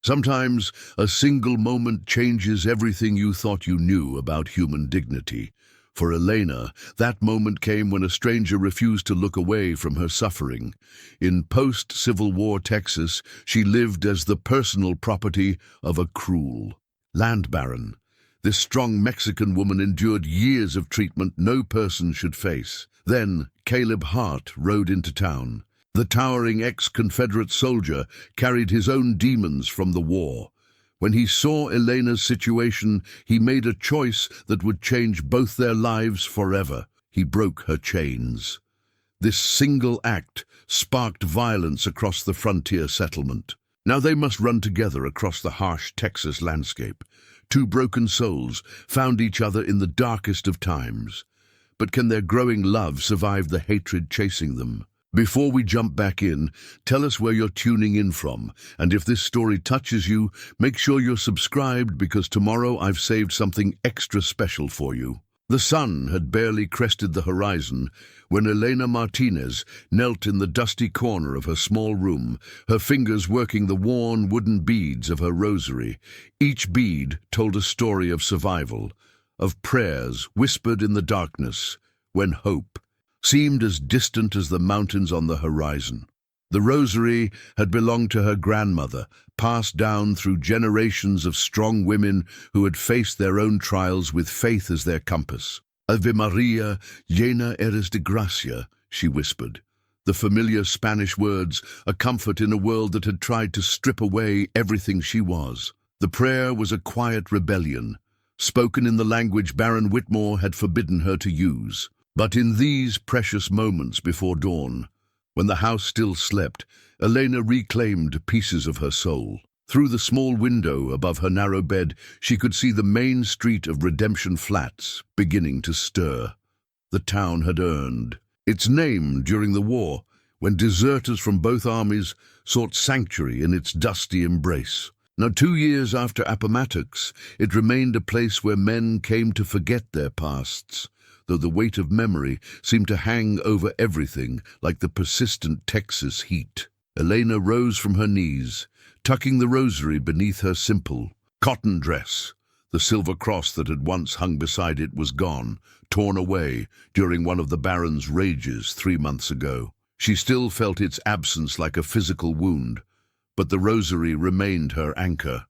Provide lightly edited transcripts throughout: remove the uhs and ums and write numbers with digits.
Sometimes a single moment changes everything you thought you knew about human dignity. For Elena, that moment came when a stranger refused to look away from her suffering. In post-Civil War Texas, she lived as the personal property of a cruel land baron. This strong Mexican woman endured years of treatment no person should face. Then Caleb Hart rode into town. The towering ex-Confederate soldier carried his own demons from the war. When he saw Elena's situation, he made a choice that would change both their lives forever. He broke her chains. This single act sparked violence across the frontier settlement. Now they must run together across the harsh Texas landscape. Two broken souls found each other in the darkest of times. But can their growing love survive the hatred chasing them? Before we jump back in, tell us where you're tuning in from, and if this story touches you, make sure you're subscribed because tomorrow I've saved something extra special for you. The sun had barely crested the horizon when Elena Martinez knelt in the dusty corner of her small room, her fingers working the worn wooden beads of her rosary. Each bead told a story of survival, of prayers whispered in the darkness, when hope seemed as distant as the mountains on the horizon. The rosary had belonged to her grandmother, passed down through generations of strong women who had faced their own trials with faith as their compass. Ave Maria, llena eres de gracia, she whispered. The familiar Spanish words, a comfort in a world that had tried to strip away everything she was. The prayer was a quiet rebellion, spoken in the language Baron Whitmore had forbidden her to use. But in these precious moments before dawn, when the house still slept, Elena reclaimed pieces of her soul. Through the small window above her narrow bed, she could see the main street of Redemption Flats beginning to stir. The town had earned its name during the war, when deserters from both armies sought sanctuary in its dusty embrace. Now, 2 years after Appomattox, it remained a place where men came to forget their pasts, though the weight of memory seemed to hang over everything like the persistent Texas heat. Elena rose from her knees, tucking the rosary beneath her simple cotton dress. The silver cross that had once hung beside it was gone, torn away during one of the Baron's rages 3 months ago. She still felt its absence like a physical wound, but the rosary remained her anchor,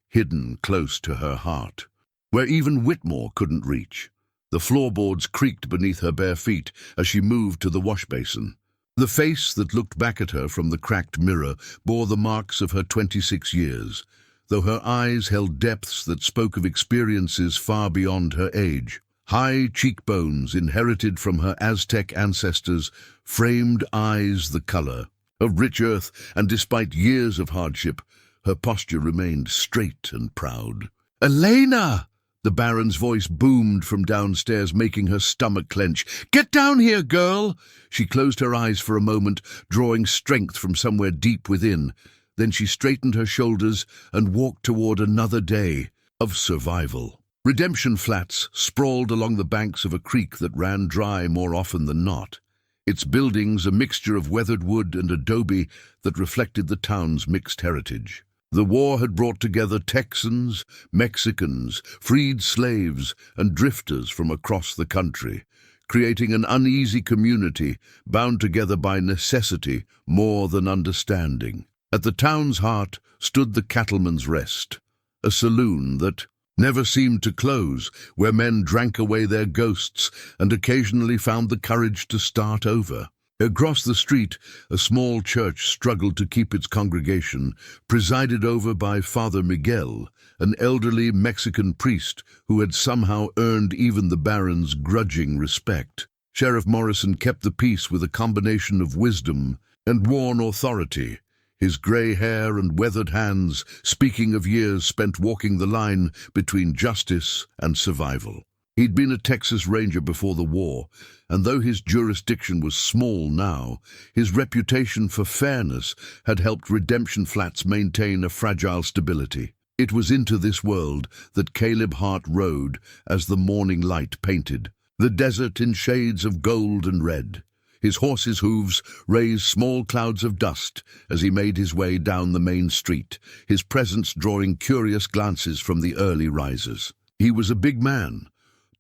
hidden close to her heart, where even Whitmore couldn't reach. The floorboards creaked beneath her bare feet as she moved to the wash basin. The face that looked back at her from the cracked mirror bore the marks of her 26 years, though her eyes held depths that spoke of experiences far beyond her age. High cheekbones inherited from her Aztec ancestors framed eyes the color of rich earth, and despite years of hardship, her posture remained straight and proud. "Elena!" The Baron's voice boomed from downstairs, making her stomach clench. "Get down here, girl!" She closed her eyes for a moment, drawing strength from somewhere deep within. Then she straightened her shoulders and walked toward another day of survival. Redemption Flats sprawled along the banks of a creek that ran dry more often than not. Its buildings a mixture of weathered wood and adobe that reflected the town's mixed heritage. The war had brought together Texans, Mexicans, freed slaves, and drifters from across the country, creating an uneasy community bound together by necessity more than understanding. At the town's heart stood the Cattleman's Rest, a saloon that never seemed to close, where men drank away their ghosts and occasionally found the courage to start over. Across the street, a small church struggled to keep its congregation, presided over by Father Miguel, an elderly Mexican priest who had somehow earned even the Baron's grudging respect. Sheriff Morrison kept the peace with a combination of wisdom and worn authority, his gray hair and weathered hands speaking of years spent walking the line between justice and survival. He'd been a Texas Ranger before the war, and though his jurisdiction was small now, his reputation for fairness had helped Redemption Flats maintain a fragile stability. It was into this world that Caleb Hart rode as the morning light painted the desert in shades of gold and red. His horse's hooves raised small clouds of dust as he made his way down the main street, his presence drawing curious glances from the early risers. He was a big man,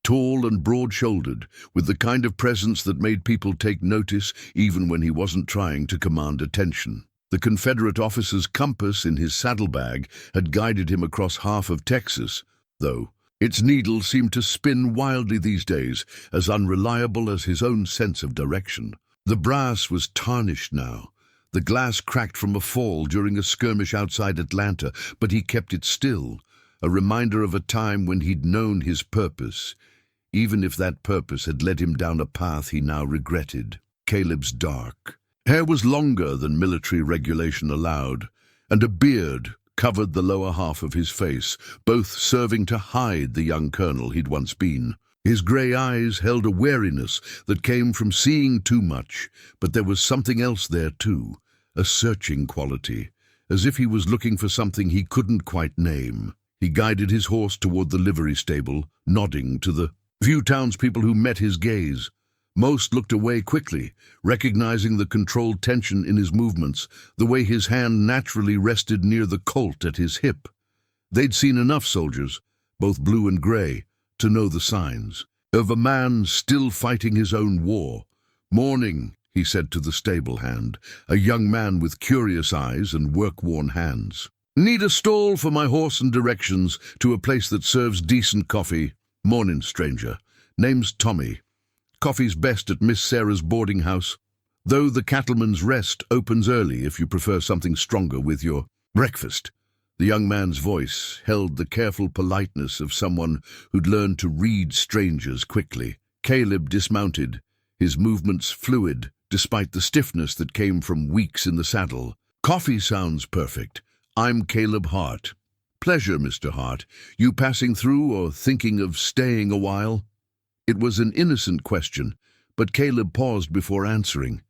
tall and broad-shouldered, with the kind of presence that made people take notice even when he wasn't trying to command attention. The Confederate officer's compass in his saddlebag had guided him across half of Texas, though its needle seemed to spin wildly these days, as unreliable as his own sense of direction. The brass was tarnished now, the glass cracked from a fall during a skirmish outside Atlanta, but he kept it still, a reminder of a time when he'd known his purpose, even if that purpose had led him down a path he now regretted. Caleb's dark hair was longer than military regulation allowed, and a beard covered the lower half of his face, both serving to hide the young colonel he'd once been. His grey eyes held a wariness that came from seeing too much, but there was something else there too, a searching quality, as if he was looking for something he couldn't quite name. He guided his horse toward the livery stable, nodding to the few townspeople who met his gaze. Most looked away quickly, recognizing the controlled tension in his movements, the way his hand naturally rested near the colt at his hip. They'd seen enough soldiers, both blue and gray, to know the signs of a man still fighting his own war. "Morning," he said to the stable hand, a young man with curious eyes and work-worn hands. "Need a stall for my horse and directions to a place that serves decent coffee." "Mornin', stranger. Name's Tommy. Coffee's best at Miss Sarah's boarding house, though the Cattleman's Rest opens early if you prefer something stronger with your breakfast." The young man's voice held the careful politeness of someone who'd learned to read strangers quickly. Caleb dismounted, his movements fluid, despite the stiffness that came from weeks in the saddle. "Coffee sounds perfect. I'm Caleb Hart." "Pleasure, Mr. Hart. You passing through or thinking of staying a while?" It was an innocent question, but Caleb paused before answering.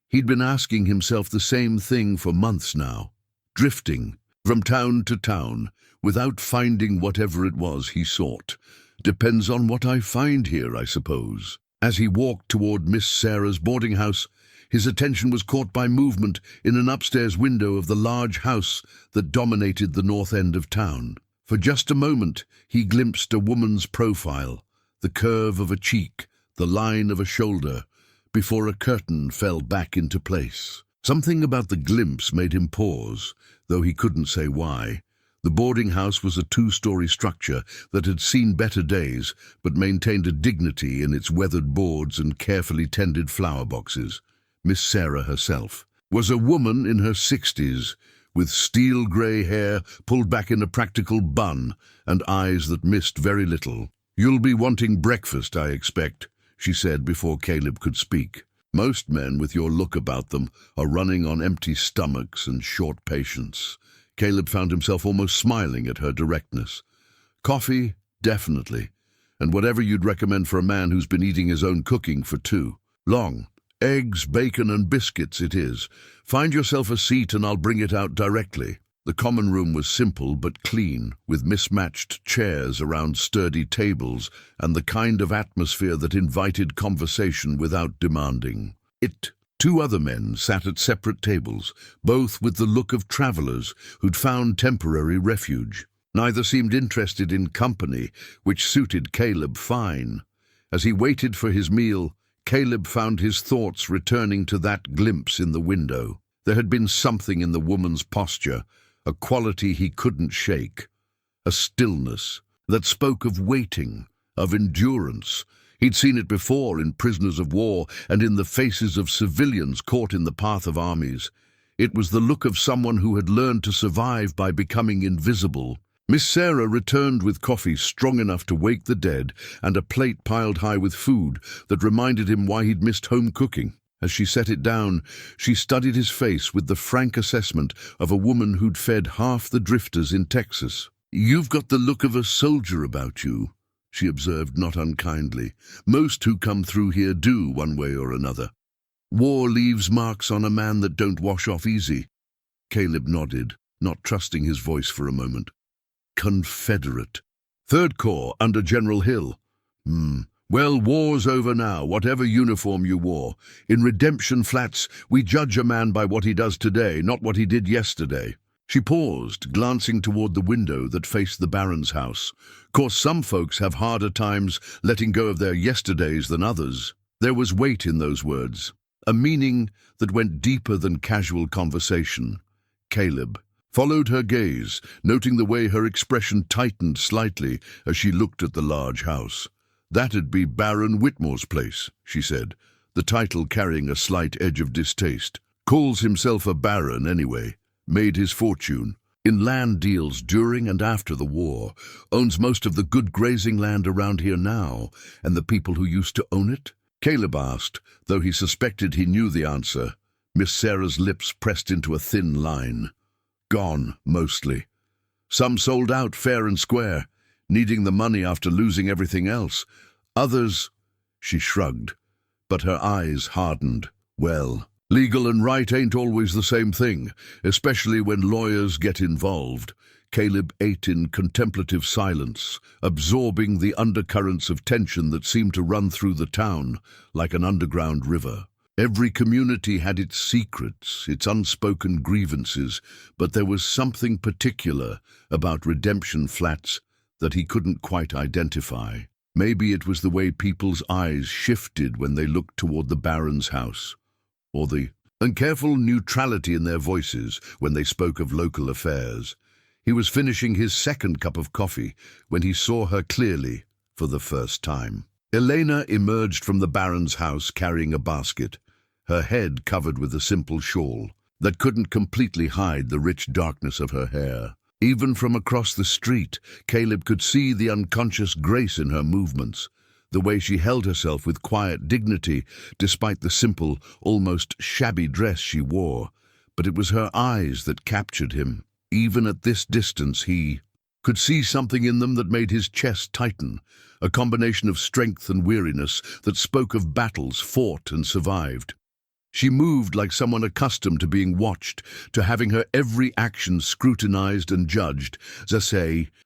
He'd been asking himself the same thing for months now, drifting from town to town, without finding whatever it was he sought. "Depends on what I find here, I suppose." As he walked toward Miss Sarah's boarding house, his attention was caught by movement in an upstairs window of the large house that dominated the north end of town. For just a moment, he glimpsed a woman's profile, the curve of a cheek, the line of a shoulder, before a curtain fell back into place. Something about the glimpse made him pause, though he couldn't say why. The boarding house was a two-story structure that had seen better days, but maintained a dignity in its weathered boards and carefully tended flower boxes. Miss Sarah herself was a woman in her 60s, with steel-grey hair pulled back in a practical bun and eyes that missed very little. "You'll be wanting breakfast, I expect," she said before Caleb could speak. "Most men with your look about them are running on empty stomachs and short patience." Caleb found himself almost smiling at her directness. "Coffee, definitely, and whatever you'd recommend for a man who's been eating his own cooking for too long. Eggs, bacon, and biscuits it is. Find yourself a seat and I'll bring it out directly." The common room was simple but clean, with mismatched chairs around sturdy tables and the kind of atmosphere that invited conversation without demanding it. Two other men sat at separate tables, both with the look of travelers who'd found temporary refuge. Neither seemed interested in company, which suited Caleb fine. As he waited for his meal, Caleb found his thoughts returning to that glimpse in the window. There had been something in the woman's posture, a quality he couldn't shake, a stillness that spoke of waiting, of endurance. He'd seen it before in prisoners of war and in the faces of civilians caught in the path of armies. It was the look of someone who had learned to survive by becoming invisible. Miss Sarah returned with coffee strong enough to wake the dead and a plate piled high with food that reminded him why he'd missed home cooking. As she set it down, she studied his face with the frank assessment of a woman who'd fed half the drifters in Texas. "You've got the look of a soldier about you," she observed not unkindly. "Most who come through here do, one way or another. War leaves marks on a man that don't wash off easy." Caleb nodded, not trusting his voice for a moment. "Confederate. Third Corps under General Hill. Well, war's over now, whatever uniform you wore. In Redemption Flats, we judge a man by what he does today, not what he did yesterday. She paused, glancing toward the window that faced the Baron's house. Course some folks have harder times letting go of their yesterdays than others. There was weight in those words, a meaning that went deeper than casual conversation. Caleb followed her gaze, noting the way her expression tightened slightly as she looked at the large house. "That'd be Baron Whitmore's place," she said, the title carrying a slight edge of distaste. "Calls himself a baron anyway. Made his fortune in land deals during and after the war. Owns most of the good grazing land around here now, and the people who used to own it?" Caleb asked, though he suspected he knew the answer. Miss Sarah's lips pressed into a thin line. "Gone, mostly. Some sold out fair and square, needing the money after losing everything else. Others—" She shrugged, but her eyes hardened. "Well, legal and right ain't always the same thing, especially when lawyers get involved." Caleb ate in contemplative silence, absorbing the undercurrents of tension that seemed to run through the town like an underground river. Every community had its secrets, its unspoken grievances, but there was something particular about Redemption Flats that he couldn't quite identify. Maybe it was the way people's eyes shifted when they looked toward the Baron's house, or the careful neutrality in their voices when they spoke of local affairs. He was finishing his second cup of coffee when he saw her clearly for the first time. Elena emerged from the Baron's house carrying a basket, her head covered with a simple shawl that couldn't completely hide the rich darkness of her hair. Even from across the street, Caleb could see the unconscious grace in her movements, the way she held herself with quiet dignity despite the simple, almost shabby dress she wore. But it was her eyes that captured him. Even at this distance, he could see something in them that made his chest tighten, a combination of strength and weariness that spoke of battles fought and survived. She moved like someone accustomed to being watched, to having her every action scrutinized and judged.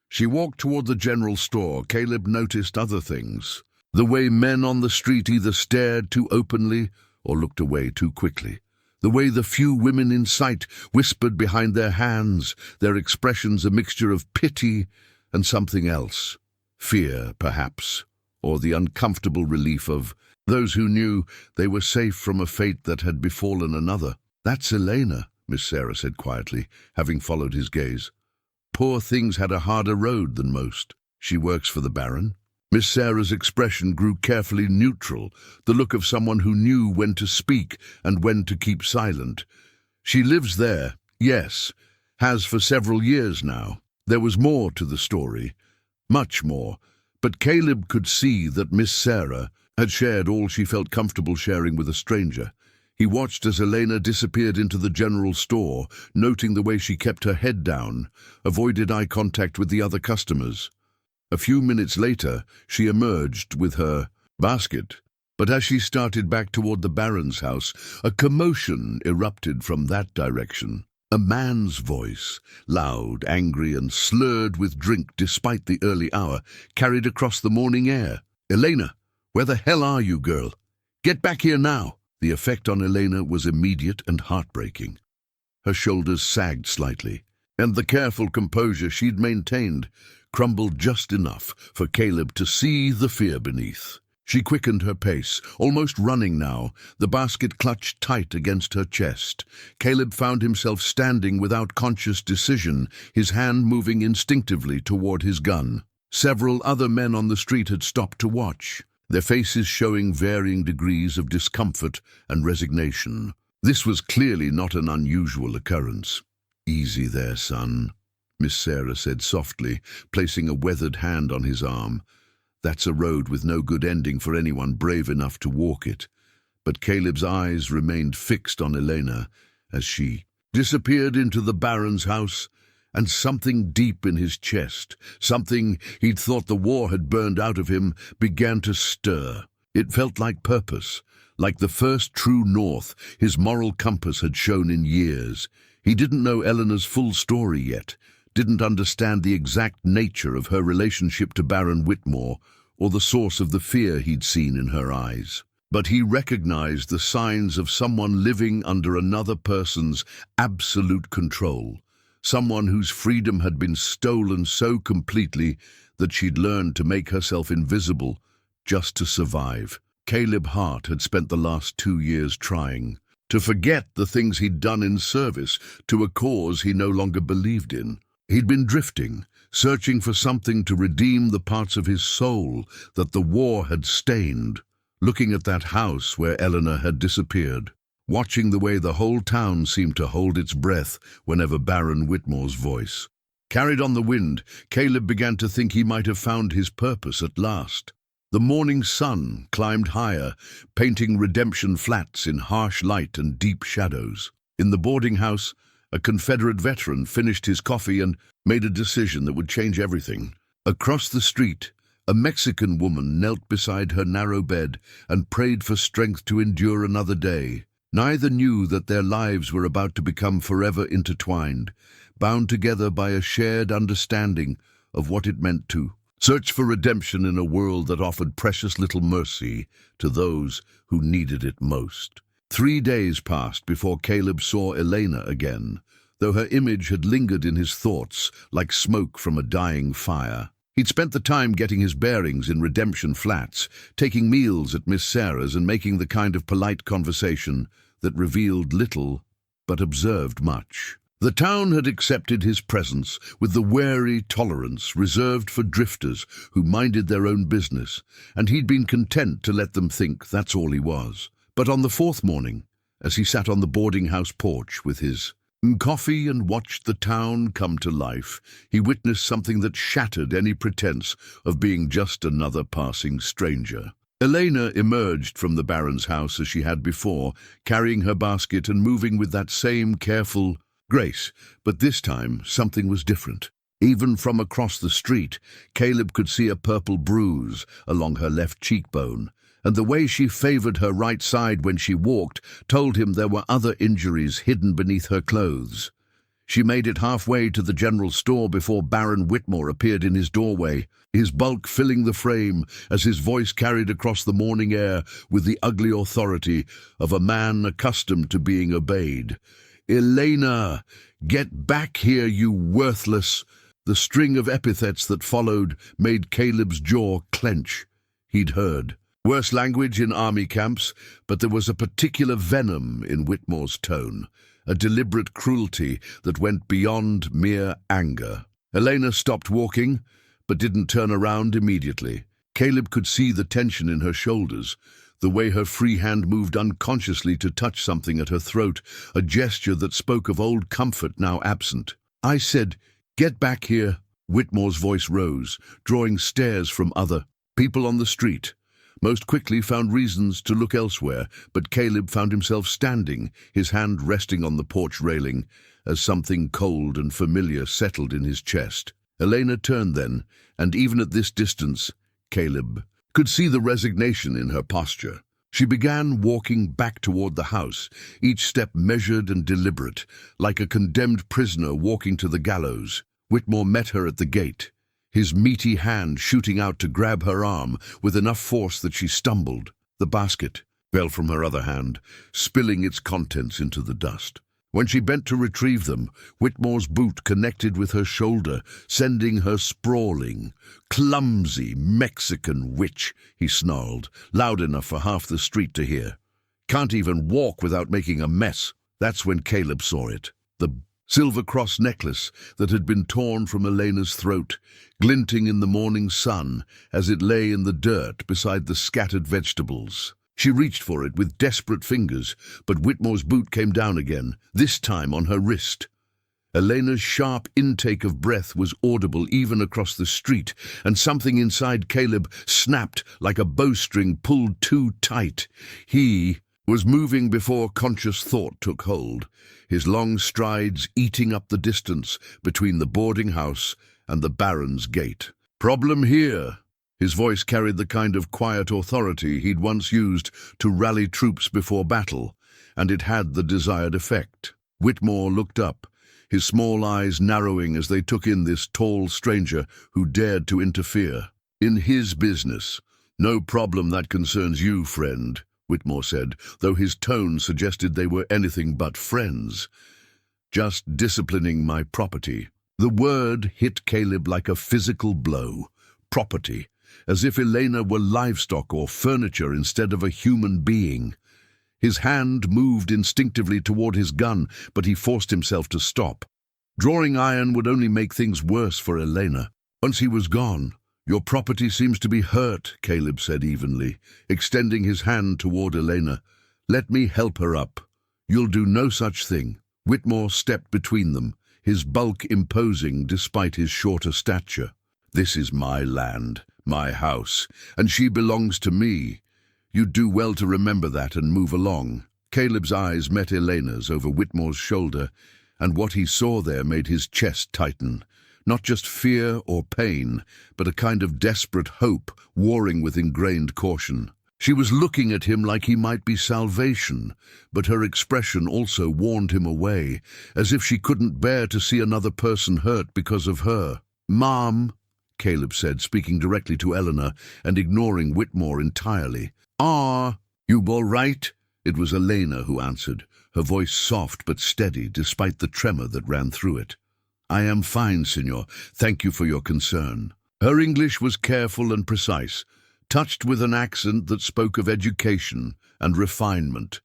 She walked toward the general store. Caleb noticed other things. The way men on the street either stared too openly or looked away too quickly. The way the few women in sight whispered behind their hands, their expressions a mixture of pity and something else. Fear, perhaps, or the uncomfortable relief of those who knew they were safe from a fate that had befallen another. "That's Elena," Miss Sarah said quietly, having followed his gaze. "Poor thing's had a harder road than most. She works for the Baron." Miss Sarah's expression grew carefully neutral, the look of someone who knew when to speak and when to keep silent. "She lives there, yes, has for several years now." There was more to the story, much more, but Caleb could see that Miss Sarah had shared all she felt comfortable sharing with a stranger. He watched as Elena disappeared into the general store, noting the way she kept her head down, avoided eye contact with the other customers. A few minutes later, she emerged with her basket, but as she started back toward the Baron's house, a commotion erupted from that direction. A man's voice, loud, angry, and slurred with drink despite the early hour, carried across the morning air. "Elena! Where the hell are you, girl? Get back here now!" The effect on Elena was immediate and heartbreaking. Her shoulders sagged slightly, and the careful composure she'd maintained crumbled just enough for Caleb to see the fear beneath. She quickened her pace, almost running now, the basket clutched tight against her chest. Caleb found himself standing without conscious decision, his hand moving instinctively toward his gun. Several other men on the street had stopped to watch, their faces showing varying degrees of discomfort and resignation. This was clearly not an unusual occurrence. "Easy there, son," Miss Sarah said softly, placing a weathered hand on his arm. "That's a road with no good ending for anyone brave enough to walk it." But Caleb's eyes remained fixed on Elena as she disappeared into the Baron's house, and something deep in his chest, something he'd thought the war had burned out of him, began to stir. It felt like purpose, like the first true north his moral compass had shown in years. He didn't know Elena's full story yet, didn't understand the exact nature of her relationship to Baron Whitmore, or the source of the fear he'd seen in her eyes. But he recognized the signs of someone living under another person's absolute control, someone whose freedom had been stolen so completely that she'd learned to make herself invisible just to survive. Caleb Hart had spent the last 2 years trying to forget the things he'd done in service to a cause he no longer believed in. He'd been drifting, searching for something to redeem the parts of his soul that the war had stained, looking at that house where Elena had disappeared, watching the way the whole town seemed to hold its breath whenever Baron Whitmore's voice carried on the wind. Caleb began to think he might have found his purpose at last. The morning sun climbed higher, painting redemption flats in harsh light and deep shadows. In the boarding house, a Confederate veteran finished his coffee and made a decision that would change everything. Across the street, a Mexican woman knelt beside her narrow bed and prayed for strength to endure another day. Neither knew that their lives were about to become forever intertwined, bound together by a shared understanding of what it meant to search for redemption in a world that offered precious little mercy to those who needed it most. 3 days passed before Caleb saw Elena again, though her image had lingered in his thoughts like smoke from a dying fire. He'd spent the time getting his bearings in redemption flats, taking meals at Miss Sarah's and making the kind of polite conversation that revealed little but observed much. The town had accepted his presence with the wary tolerance reserved for drifters who minded their own business, and he'd been content to let them think that's all he was. But on the 4th morning, as he sat on the boarding house porch with his coffee and watched the town come to life, he witnessed something that shattered any pretense of being just another passing stranger. Elena emerged from the Baron's house as she had before, carrying her basket and moving with that same careful grace, but this time something was different. Even from across the street, Caleb could see a purple bruise along her left cheekbone, and the way she favored her right side when she walked told him there were other injuries hidden beneath her clothes. She made it halfway to the general store before Baron Whitmore appeared in his doorway, his bulk filling the frame as his voice carried across the morning air with the ugly authority of a man accustomed to being obeyed. "Elena, get back here, you worthless!" The string of epithets that followed made Caleb's jaw clench. He'd heard worse language in army camps, but there was a particular venom in Whitmore's tone, a deliberate cruelty that went beyond mere anger. Elena stopped walking, but didn't turn around immediately. Caleb could see the tension in her shoulders, the way her free hand moved unconsciously to touch something at her throat, a gesture that spoke of old comfort now absent. "I said, get back here." Whitmore's voice rose, drawing stares from other people on the street. Most quickly found reasons to look elsewhere, but Caleb found himself standing, his hand resting on the porch railing, as something cold and familiar settled in his chest. Elena turned then, and even at this distance, Caleb could see the resignation in her posture. She began walking back toward the house, each step measured and deliberate, like a condemned prisoner walking to the gallows. Whitmore met her at the gate, his meaty hand shooting out to grab her arm with enough force that she stumbled. The basket fell from her other hand, spilling its contents into the dust. When she bent to retrieve them, Whitmore's boot connected with her shoulder, sending her sprawling. "Clumsy Mexican witch," he snarled, loud enough for half the street to hear. "Can't even walk without making a mess." That's when Caleb saw it. The silver cross necklace that had been torn from Elena's throat, glinting in the morning sun as it lay in the dirt beside the scattered vegetables. She reached for it with desperate fingers, but Whitmore's boot came down again, this time on her wrist. Elena's sharp intake of breath was audible even across the street, and something inside Caleb snapped like a bowstring pulled too tight. He was moving before conscious thought took hold, his long strides eating up the distance between the boarding house and the Baron's gate. "Problem here." His voice carried the kind of quiet authority he'd once used to rally troops before battle, and it had the desired effect. Whitmore looked up, his small eyes narrowing as they took in this tall stranger who dared to interfere. In his business. No problem that concerns you, friend, Whitmore said, though his tone suggested they were anything but friends. Just disciplining my property. The word hit Caleb like a physical blow. Property. As if Elena were livestock or furniture instead of a human being. His hand moved instinctively toward his gun, but he forced himself to stop. Drawing iron would only make things worse for Elena. Once he was gone, "Your property seems to be hurt," Caleb said evenly, extending his hand toward Elena. "Let me help her up." "You'll do no such thing." Whitmore stepped between them, his bulk imposing despite his shorter stature. "This is my land, my house, and she belongs to me. You'd do well to remember that and move along." Caleb's eyes met Elena's over Whitmore's shoulder, and what he saw there made his chest tighten. Not just fear or pain, but a kind of desperate hope warring with ingrained caution. She was looking at him like he might be salvation, but her expression also warned him away, as if she couldn't bear to see another person hurt because of her. "Mom," Caleb said, speaking directly to Elena and ignoring Whitmore entirely. You all right?" It was Elena who answered, her voice soft but steady despite the tremor that ran through it. "I am fine, Signor. Thank you for your concern." Her English was careful and precise, touched with an accent that spoke of education and refinement,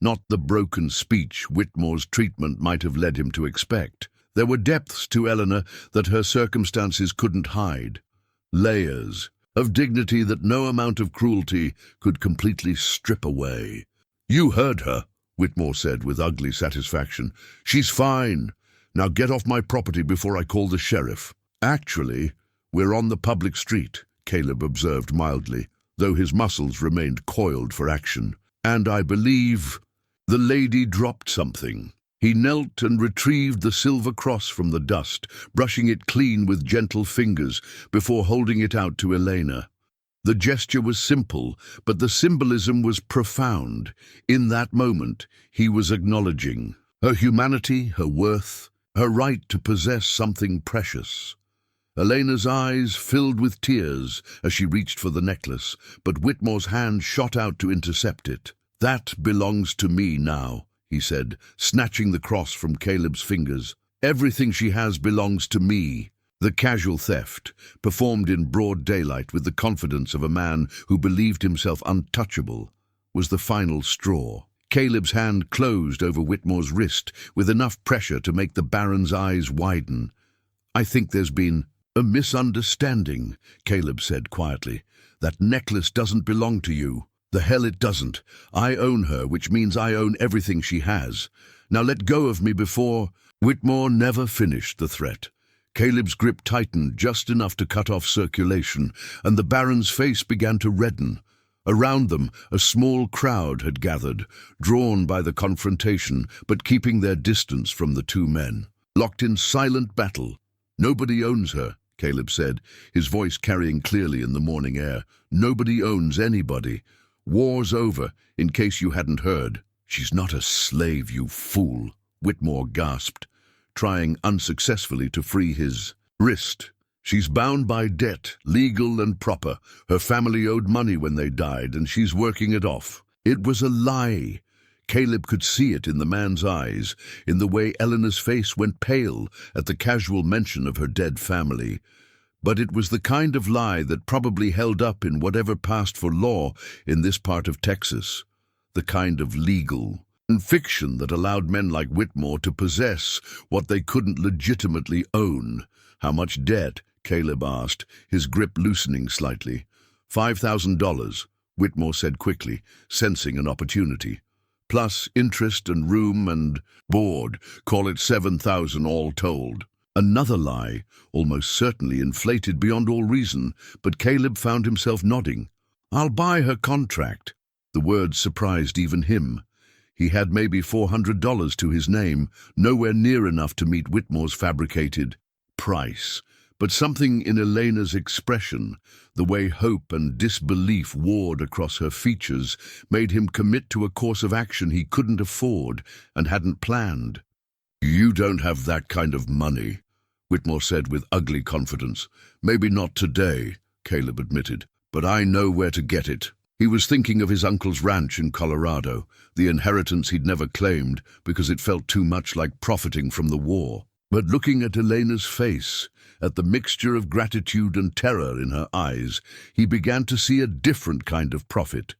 not the broken speech Whitmore's treatment might have led him to expect. There were depths to Elena that her circumstances couldn't hide, layers of dignity that no amount of cruelty could completely strip away. "You heard her," Whitmore said with ugly satisfaction. "She's fine. Now get off my property before I call the sheriff." "Actually, we're on the public street," Caleb observed mildly, though his muscles remained coiled for action. "And I believe the lady dropped something." He knelt and retrieved the silver cross from the dust, brushing it clean with gentle fingers before holding it out to Elena. The gesture was simple, but the symbolism was profound. In that moment, he was acknowledging her humanity, her worth, her right to possess something precious. Elena's eyes filled with tears as she reached for the necklace, but Whitmore's hand shot out to intercept it. "That belongs to me now," he said, snatching the cross from Caleb's fingers. "Everything she has belongs to me." The casual theft, performed in broad daylight with the confidence of a man who believed himself untouchable, was the final straw. Caleb's hand closed over Whitmore's wrist with enough pressure to make the Baron's eyes widen. "I think there's been a misunderstanding," Caleb said quietly. "That necklace doesn't belong to you." "The hell it doesn't. I own her, which means I own everything she has. Now let go of me before—" Whitmore never finished the threat. Caleb's grip tightened just enough to cut off circulation, and the Baron's face began to redden. Around them, a small crowd had gathered, drawn by the confrontation, but keeping their distance from the two men. Locked in silent battle. "Nobody owns her," Caleb said, his voice carrying clearly in the morning air. "Nobody owns anybody. War's over, in case you hadn't heard." "She's not a slave, you fool," Whitmore gasped, trying unsuccessfully to free his wrist. "She's bound by debt, legal and proper. Her family owed money when they died, and she's working it off." It was a lie. Caleb could see it in the man's eyes, in the way Elena's face went pale at the casual mention of her dead family. But it was the kind of lie that probably held up in whatever passed for law in this part of Texas. The kind of legal fiction that allowed men like Whitmore to possess what they couldn't legitimately own. "How much debt?" Caleb asked, his grip loosening slightly. $5,000, Whitmore said quickly, sensing an opportunity. "Plus interest and room and board. Call it 7,000 all told." Another lie, almost certainly inflated beyond all reason, but Caleb found himself nodding. "I'll buy her contract." The words surprised even him. He had maybe $400 to his name, nowhere near enough to meet Whitmore's fabricated price. But something in Elena's expression, the way hope and disbelief warred across her features, made him commit to a course of action he couldn't afford and hadn't planned. "You don't have that kind of money," Whitmore said with ugly confidence. "Maybe not today, Caleb admitted, "but I know where to get it." He was thinking of his uncle's ranch in Colorado, the inheritance he'd never claimed because it felt too much like profiting from the war. But looking at Elena's face, at the mixture of gratitude and terror in her eyes, he began to see a different kind of profit.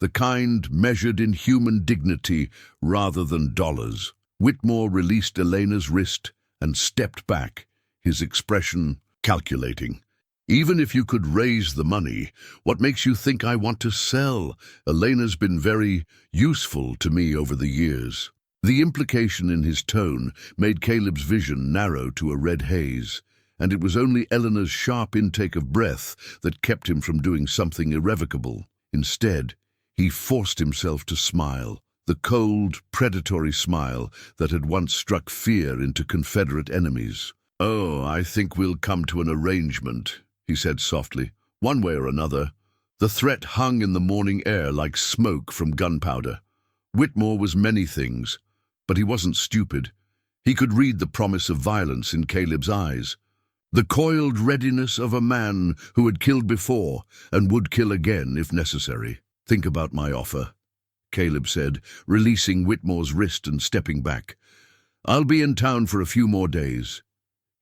The kind measured in human dignity rather than dollars. Whitmore released Elena's wrist and stepped back, his expression calculating. "Even if you could raise the money, what makes you think I want to sell? Elena's been very useful to me over the years." The implication in his tone made Caleb's vision narrow to a red haze, and it was only Elena's sharp intake of breath that kept him from doing something irrevocable. Instead, he forced himself to smile, the cold, predatory smile that had once struck fear into Confederate enemies. "Oh, I think we'll come to an arrangement," he said softly. "One way or another." The threat hung in the morning air like smoke from gunpowder. Whitmore was many things, but he wasn't stupid. He could read the promise of violence in Caleb's eyes. The coiled readiness of a man who had killed before and would kill again if necessary. "Think about my offer," Caleb said, releasing Whitmore's wrist and stepping back. "I'll be in town for a few more days."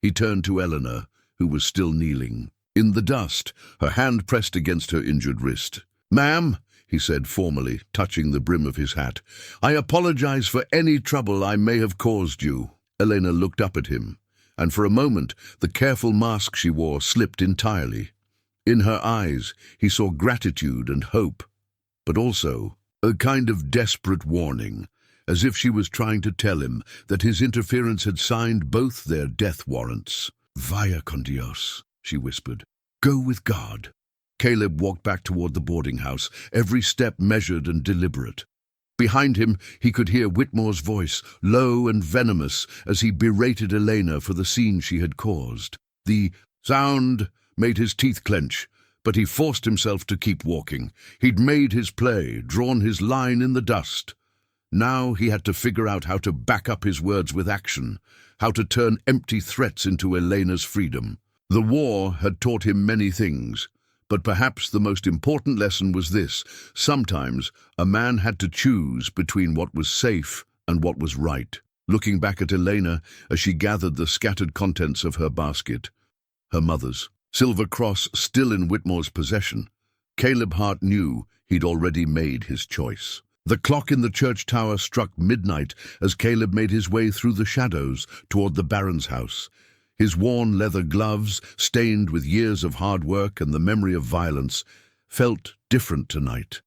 He turned to Elena, who was still kneeling in the dust, her hand pressed against her injured wrist. "Ma'am," he said formally, touching the brim of his hat, "I apologize for any trouble I may have caused you." Elena looked up at him, and for a moment the careful mask she wore slipped entirely. In her eyes he saw gratitude and hope, but also a kind of desperate warning, as if she was trying to tell him that his interference had signed both their death warrants. "Vaya con Dios," she whispered. "Go with God." Caleb walked back toward the boarding house, every step measured and deliberate. Behind him, he could hear Whitmore's voice, low and venomous, as he berated Elena for the scene she had caused. The sound made his teeth clench, but he forced himself to keep walking. He'd made his play, drawn his line in the dust. Now he had to figure out how to back up his words with action, how to turn empty threats into Elena's freedom. The war had taught him many things, but perhaps the most important lesson was this: sometimes a man had to choose between what was safe and what was right. Looking back at Elena as she gathered the scattered contents of her basket, her mother's silver cross still in Whitmore's possession, Caleb Hart knew he'd already made his choice. The clock in the church tower struck midnight as Caleb made his way through the shadows toward the Baron's house. His worn leather gloves, stained with years of hard work and the memory of violence, felt different tonight.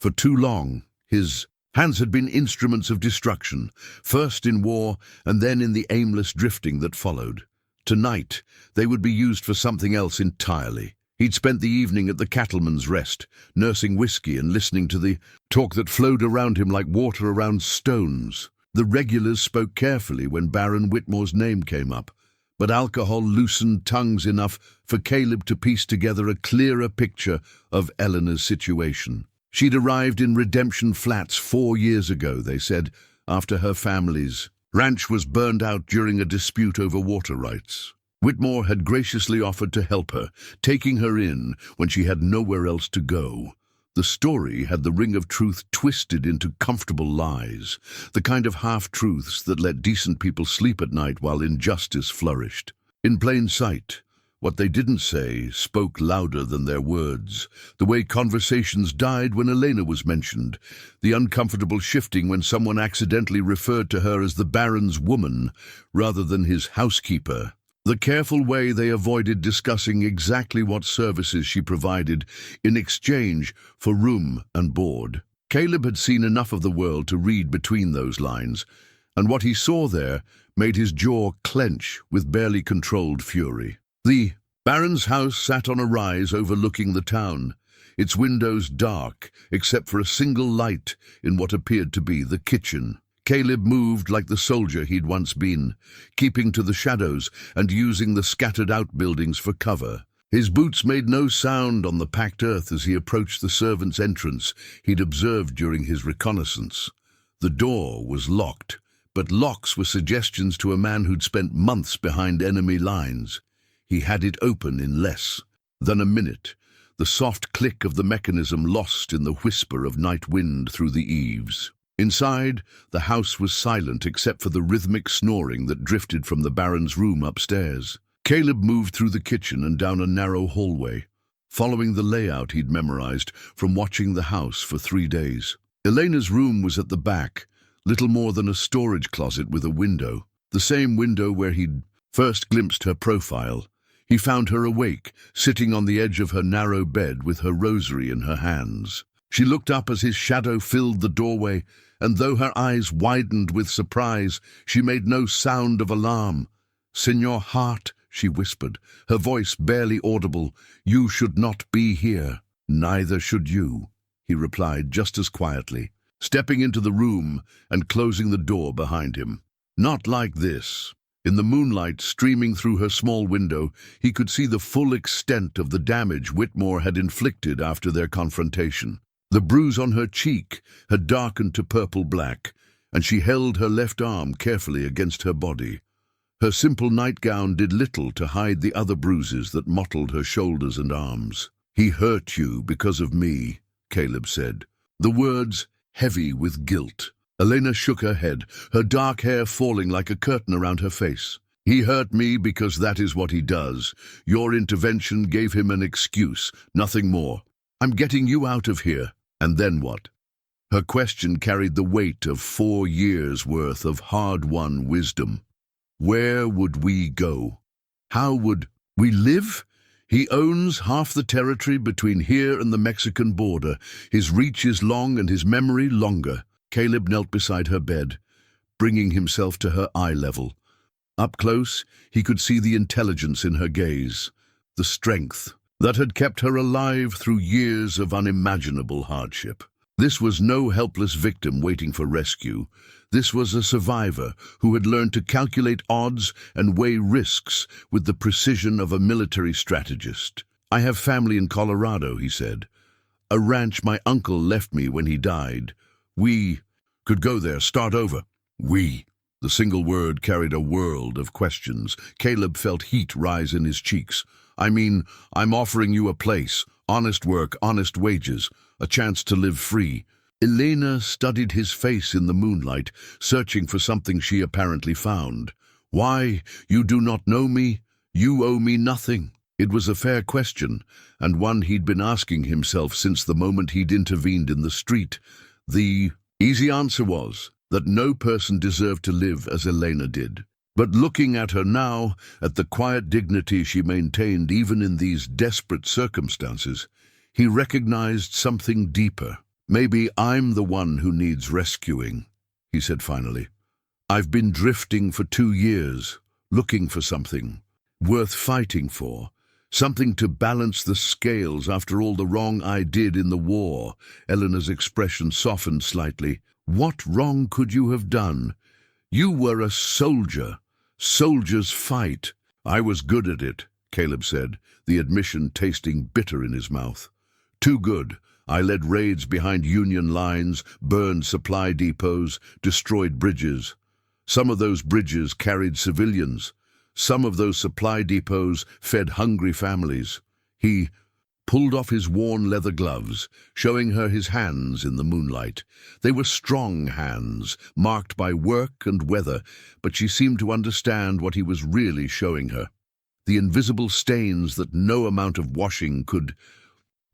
For too long, his hands had been instruments of destruction, first in war and then in the aimless drifting that followed. Tonight, they would be used for something else entirely. He'd spent the evening at the Cattleman's Rest, nursing whiskey and listening to the talk that flowed around him like water around stones. The regulars spoke carefully when Baron Whitmore's name came up, but alcohol loosened tongues enough for Caleb to piece together a clearer picture of Elena's situation. She'd arrived in Redemption Flats 4 years ago, they said, after her family's ranch was burned out during a dispute over water rights. Whitmore had graciously offered to help her, taking her in when she had nowhere else to go. The story had the ring of truth twisted into comfortable lies, the kind of half-truths that let decent people sleep at night while injustice flourished. In plain sight, what they didn't say spoke louder than their words. The way conversations died when Elena was mentioned, the uncomfortable shifting when someone accidentally referred to her as the Baron's woman rather than his housekeeper. The careful way they avoided discussing exactly what services she provided in exchange for room and board. Caleb had seen enough of the world to read between those lines, and what he saw there made his jaw clench with barely controlled fury. The Baron's house sat on a rise overlooking the town, its windows dark except for a single light in what appeared to be the kitchen. Caleb moved like the soldier he'd once been, keeping to the shadows and using the scattered outbuildings for cover. His boots made no sound on the packed earth as he approached the servants' entrance he'd observed during his reconnaissance. The door was locked, but locks were suggestions to a man who'd spent months behind enemy lines. He had it open in less. Then a minute, the soft click of the mechanism lost in the whisper of night wind through the eaves. Inside, the house was silent except for the rhythmic snoring that drifted from the Baron's room upstairs. Caleb moved through the kitchen and down a narrow hallway, following the layout he'd memorized from watching the house for 3 days. Elena's room was at the back, little more than a storage closet with a window, the same window where he'd first glimpsed her profile. He found her awake, sitting on the edge of her narrow bed with her rosary in her hands. She looked up as his shadow filled the doorway, and though her eyes widened with surprise, she made no sound of alarm. "Senor Hart," she whispered, her voice barely audible, "you should not be here." "Neither should you," he replied just as quietly, stepping into the room and closing the door behind him. "Not like this." In the moonlight streaming through her small window, he could see the full extent of the damage Whitmore had inflicted after their confrontation. The bruise on her cheek had darkened to purple-black, and she held her left arm carefully against her body. Her simple nightgown did little to hide the other bruises that mottled her shoulders and arms. "He hurt you because of me," Caleb said, the words heavy with guilt. Elena shook her head, her dark hair falling like a curtain around her face. "He hurt me because that is what he does. Your intervention gave him an excuse, nothing more. I'm getting you out of here. And then what?" Her question carried the weight of 4 years' worth of hard-won wisdom. "Where would we go? How would we live? He owns half the territory between here and the Mexican border. His reach is long and his memory longer." Caleb knelt beside her bed, bringing himself to her eye level. Up close, he could see the intelligence in her gaze, the strength that had kept her alive through years of unimaginable hardship. This was no helpless victim waiting for rescue. This was a survivor who had learned to calculate odds and weigh risks with the precision of a military strategist. "I have family in Colorado," he said. "A ranch my uncle left me when he died. We could go there, start over." "We." The single word carried a world of questions. Caleb felt heat rise in his cheeks. I'm offering you a place, honest work, honest wages, a chance to live free." Elena studied his face in the moonlight, searching for something she apparently found. "Why, you do not know me? You owe me nothing." It was a fair question, and one he'd been asking himself since the moment he'd intervened in the street. The easy answer was that no person deserved to live as Elena did. But looking at her now, at the quiet dignity she maintained even in these desperate circumstances, he recognized something deeper. "Maybe I'm the one who needs rescuing," he said finally. "I've been drifting for 2 years, looking for something worth fighting for, something to balance the scales after all the wrong I did in the war." Eleanor's expression softened slightly. "What wrong could you have done? You were a soldier. Soldiers fight." "I was good at it," Caleb said, the admission tasting bitter in his mouth. "Too good. I led raids behind Union lines, burned supply depots, destroyed bridges. Some of those bridges carried civilians. Some of those supply depots fed hungry families." He pulled off his worn leather gloves, showing her his hands in the moonlight. They were strong hands, marked by work and weather, but she seemed to understand what he was really showing her. The invisible stains that no amount of washing could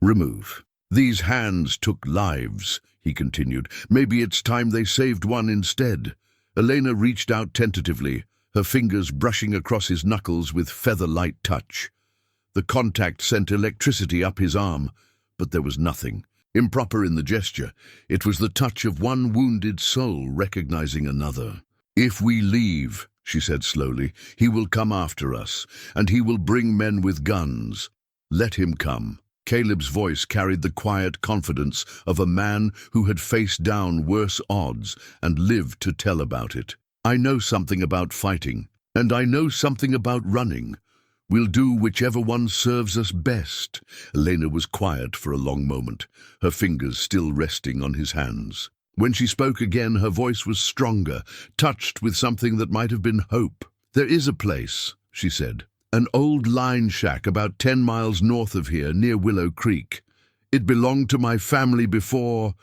remove. "These hands took lives," he continued. "Maybe it's time they saved one instead." Elena reached out tentatively, her fingers brushing across his knuckles with feather-light touch. The contact sent electricity up his arm, but there was nothing improper in the gesture. It was the touch of one wounded soul recognizing another. "If we leave," she said slowly, "he will come after us, and he will bring men with guns. Let him come." Caleb's voice carried the quiet confidence of a man who had faced down worse odds and lived to tell about it. "I know something about fighting, and I know something about running. We'll do whichever one serves us best." Elena was quiet for a long moment, her fingers still resting on his hands. When she spoke again, her voice was stronger, touched with something that might have been hope. "There is a place," she said. An old line shack about 10 miles north of here, near Willow Creek. It belonged to my family before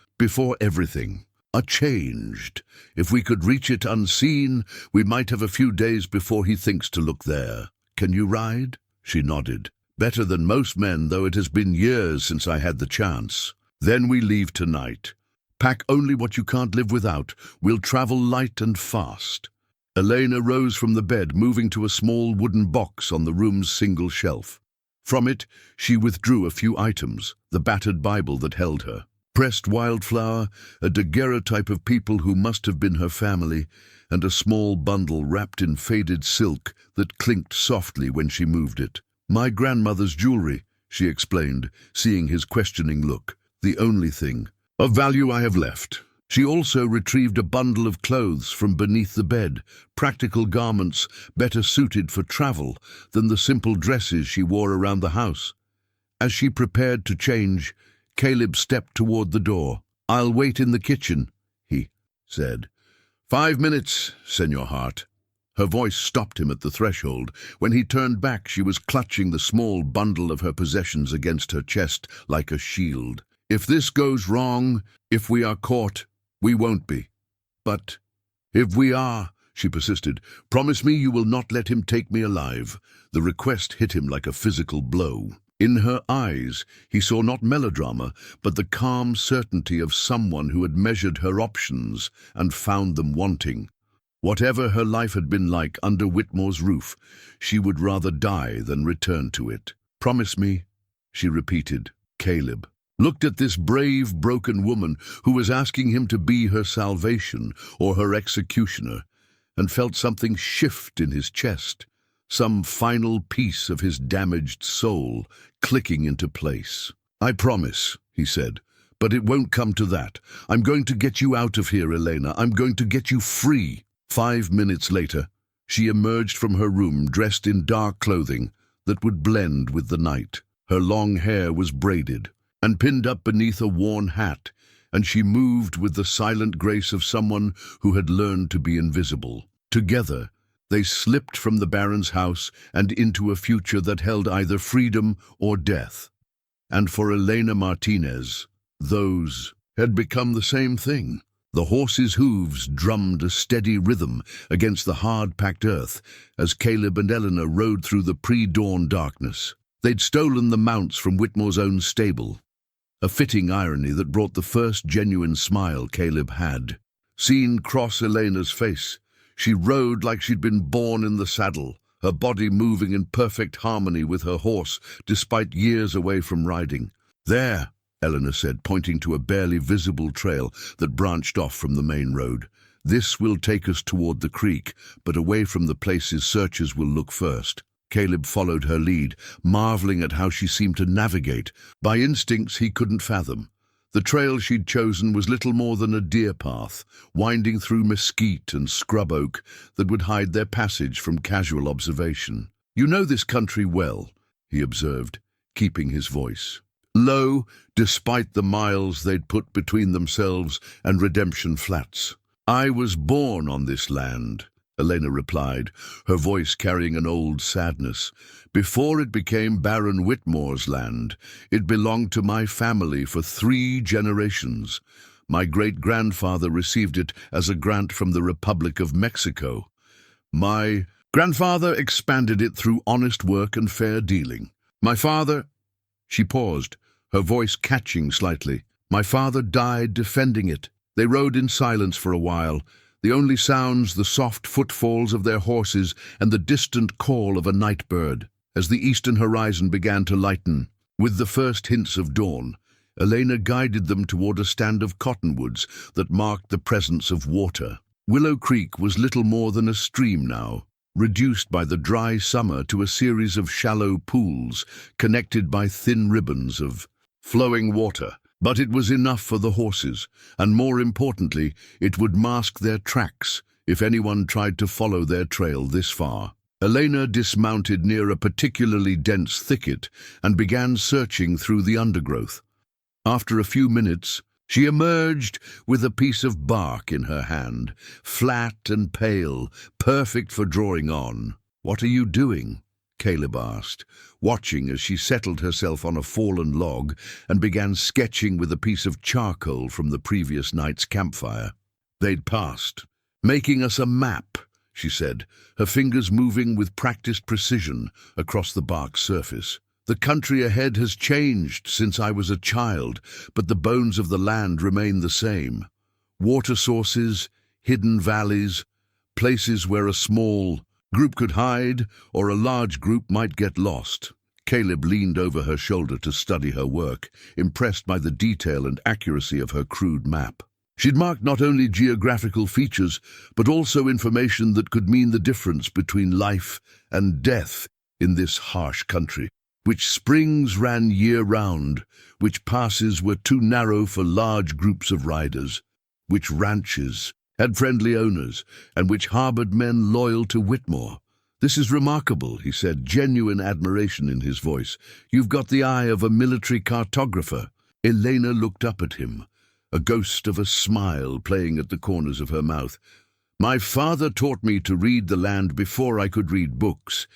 everything. Changed. If we could reach it unseen, we might have a few days before he thinks to look there. Can you ride? She nodded. Better than most men, though it has been years since I had the chance. Then we leave tonight. Pack only what you can't live without. We'll travel light and fast. Elena rose from the bed, moving to a small wooden box on the room's single shelf. From it, she withdrew a few items, the battered Bible that held her, pressed wildflower, a daguerreotype of people who must have been her family, and a small bundle wrapped in faded silk that clinked softly when she moved it. My grandmother's jewelry, she explained, seeing his questioning look. The only thing of value I have left. She also retrieved a bundle of clothes from beneath the bed, practical garments better suited for travel than the simple dresses she wore around the house. As she prepared to change, Caleb stepped toward the door. "I'll wait in the kitchen," he said. "5 minutes, Senor Hart." Her voice stopped him at the threshold. When he turned back, she was clutching the small bundle of her possessions against her chest like a shield. "If this goes wrong, if we are caught, we won't be. But if we are," she persisted, "promise me you will not let him take me alive." The request hit him like a physical blow. In her eyes, he saw not melodrama, but the calm certainty of someone who had measured her options and found them wanting. Whatever her life had been like under Whitmore's roof, she would rather die than return to it. "Promise me," she repeated. Caleb looked at this brave, broken woman who was asking him to be her salvation or her executioner, and felt something shift in his chest, some final piece of his damaged soul clicking into place. "I promise," he said, "but it won't come to that. I'm going to get you out of here, Elena. I'm going to get you free." 5 minutes later, she emerged from her room dressed in dark clothing that would blend with the night. Her long hair was braided and pinned up beneath a worn hat, and she moved with the silent grace of someone who had learned to be invisible. Together, they slipped from the Baron's house and into a future that held either freedom or death. And for Elena Martinez, those had become the same thing. The horses' hooves drummed a steady rhythm against the hard-packed earth as Caleb and Elena rode through the pre-dawn darkness. They'd stolen the mounts from Whitmore's own stable, a fitting irony that brought the first genuine smile Caleb had. Seen cross Elena's face, she rode like she'd been born in the saddle, her body moving in perfect harmony with her horse despite years away from riding. "There," Elena said, pointing to a barely visible trail that branched off from the main road. "This will take us toward the creek, but away from the places searchers will look first." Caleb followed her lead, marveling at how she seemed to navigate by instincts he couldn't fathom. The trail she'd chosen was little more than a deer path, winding through mesquite and scrub oak that would hide their passage from casual observation. "You know this country well," he observed, keeping his voice low, despite the miles they'd put between themselves and Redemption Flats. "I was born on this land," Elena replied, her voice carrying an old sadness. "Before it became Baron Whitmore's land, it belonged to my family for 3 generations. My great-grandfather received it as a grant from the Republic of Mexico. My grandfather expanded it through honest work and fair dealing. My father—" She paused, her voice catching slightly. "My father died defending it." They rode in silence for a while, the only sounds the soft footfalls of their horses and the distant call of a night bird. As the eastern horizon began to lighten, with the first hints of dawn, Elena guided them toward a stand of cottonwoods that marked the presence of water. Willow Creek was little more than a stream now, reduced by the dry summer to a series of shallow pools connected by thin ribbons of flowing water. But it was enough for the horses, and more importantly, it would mask their tracks if anyone tried to follow their trail this far. Elena dismounted near a particularly dense thicket and began searching through the undergrowth. After a few minutes, she emerged with a piece of bark in her hand, flat and pale, perfect for drawing on. "What are you doing?" Caleb asked, watching as she settled herself on a fallen log and began sketching with a piece of charcoal from the previous night's campfire. They'd passed. "Making us a map," she said, her fingers moving with practiced precision across the bark surface. "The country ahead has changed since I was a child, but the bones of the land remain the same. Water sources, hidden valleys, places where a small group could hide or a large group might get lost." Caleb leaned over her shoulder to study her work, impressed by the detail and accuracy of her crude map. She'd marked not only geographical features, but also information that could mean the difference between life and death in this harsh country. Which springs ran year-round, which passes were too narrow for large groups of riders, which ranches had friendly owners, and which harbored men loyal to Whitmore. "This is remarkable," he said, genuine admiration in his voice. "You've got the eye of a military cartographer." Elena looked up at him, a ghost of a smile playing at the corners of her mouth. "My father taught me to read the land before I could read books.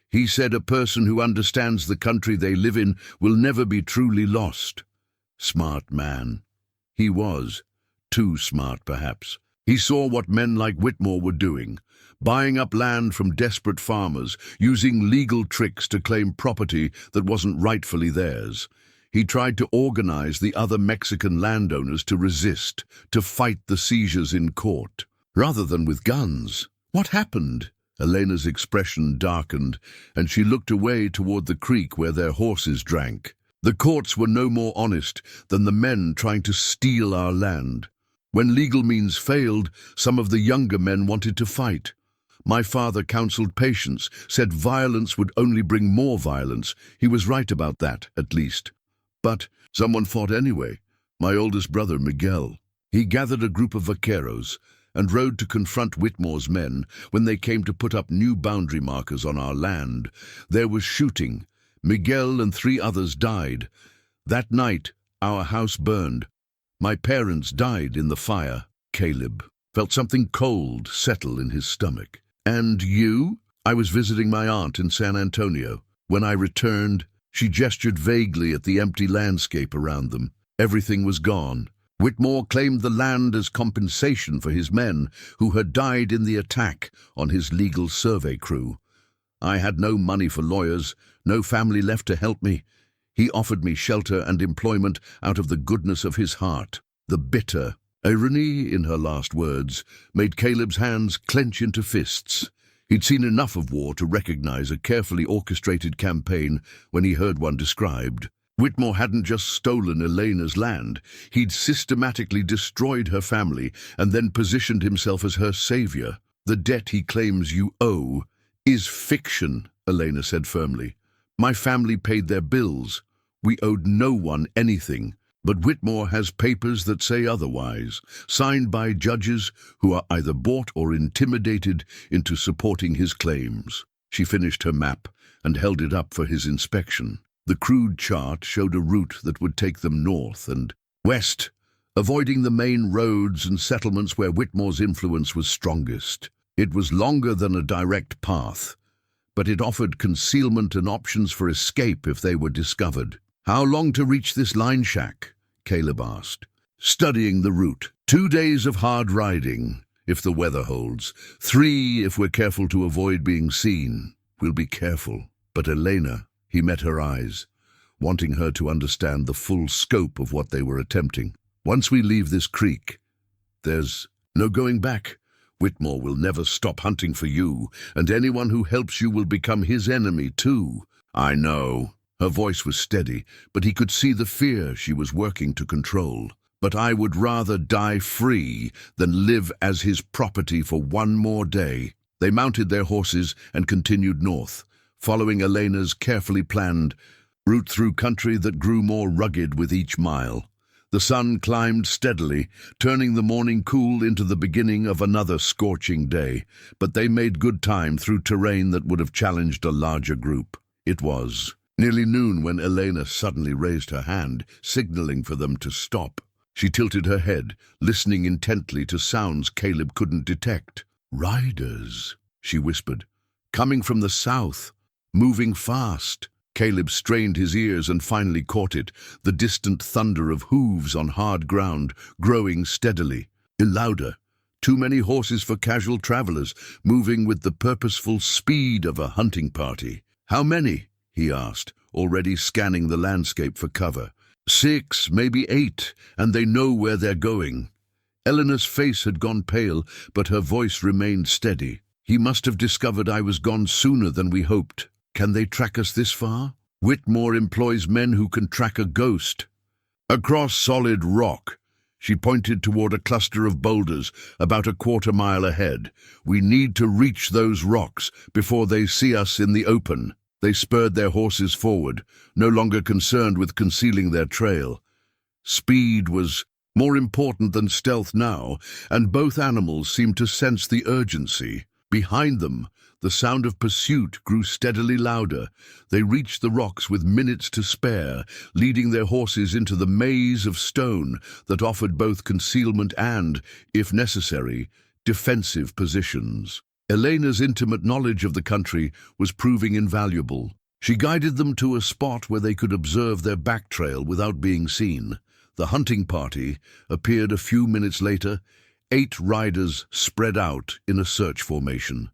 He said a person who understands the country they live in will never be truly lost." Smart man. He was. Too smart, perhaps. He saw what men like Whitmore were doing, buying up land from desperate farmers, using legal tricks to claim property that wasn't rightfully theirs. He tried to organize the other Mexican landowners to resist, to fight the seizures in court, rather than with guns. "What happened?" Elena's expression darkened, and she looked away toward the creek where their horses drank. "The courts were no more honest than the men trying to steal our land. When legal means failed, some of the younger men wanted to fight. My father counseled patience, said violence would only bring more violence. He was right about that, at least. But someone fought anyway. My oldest brother, Miguel. He gathered a group of vaqueros and rode to confront Whitmore's men when they came to put up new boundary markers on our land. There was shooting. Miguel and 3 others died. That night, our house burned. My parents died in the fire." Caleb felt something cold settle in his stomach. "And you?" "I was visiting my aunt in San Antonio. When I returned," she gestured vaguely at the empty landscape around them. "Everything was gone. Whitmore claimed the land as compensation for his men who had died in the attack on his legal survey crew. I had no money for lawyers, no family left to help me. He offered me shelter and employment out of the goodness of his heart." The bitter irony in her last words made Caleb's hands clench into fists. He'd seen enough of war to recognize a carefully orchestrated campaign when he heard one described. Whitmore hadn't just stolen Elena's land. He'd systematically destroyed her family and then positioned himself as her savior. "The debt he claims you owe is fiction," Elena said firmly. "My family paid their bills. We owed no one anything. But Whitmore has papers that say otherwise, signed by judges who are either bought or intimidated into supporting his claims." She finished her map and held it up for his inspection. The crude chart showed a route that would take them north and west, avoiding the main roads and settlements where Whitmore's influence was strongest. It was longer than a direct path, but it offered concealment and options for escape if they were discovered. "How long to reach this line shack?" Caleb asked, studying the route. 2 days of hard riding, if the weather holds. 3 if we're careful to avoid being seen." "We'll be careful." But Elena, he met her eyes, wanting her to understand the full scope of what they were attempting. "Once we leave this creek, there's no going back. Whitmore will never stop hunting for you, and anyone who helps you will become his enemy too." "I know." Her voice was steady, but he could see the fear she was working to control. "But I would rather die free than live as his property for one more day." They mounted their horses and continued north, following Elena's carefully planned route through country that grew more rugged with each mile. The sun climbed steadily, turning the morning cool into the beginning of another scorching day, but they made good time through terrain that would have challenged a larger group. It was nearly noon when Elena suddenly raised her hand, signaling for them to stop. She tilted her head, listening intently to sounds Caleb couldn't detect. "Riders," she whispered, "coming from the south. moving fast. Caleb strained his ears and finally caught it, the distant thunder of hooves on hard ground, growing steadily. Louder. Too many horses for casual travelers, moving with the purposeful speed of a hunting party. "How many?" he asked, already scanning the landscape for cover. "6, maybe 8, and they know where they're going." Elena's face had gone pale, but her voice remained steady. "He must have discovered I was gone sooner than we hoped. Can they track us this far? Whitmore employs men who can track a ghost." "Across solid rock." She pointed toward a cluster of boulders about a quarter-mile ahead. "We need to reach those rocks before they see us in the open." They spurred their horses forward, no longer concerned with concealing their trail. Speed was more important than stealth now, and both animals seemed to sense the urgency. Behind them, the sound of pursuit grew steadily louder. They reached the rocks with minutes to spare, leading their horses into the maze of stone that offered both concealment and, if necessary, defensive positions. Elena's intimate knowledge of the country was proving invaluable. She guided them to a spot where they could observe their back trail without being seen. The hunting party appeared a few minutes later, 8 riders spread out in a search formation.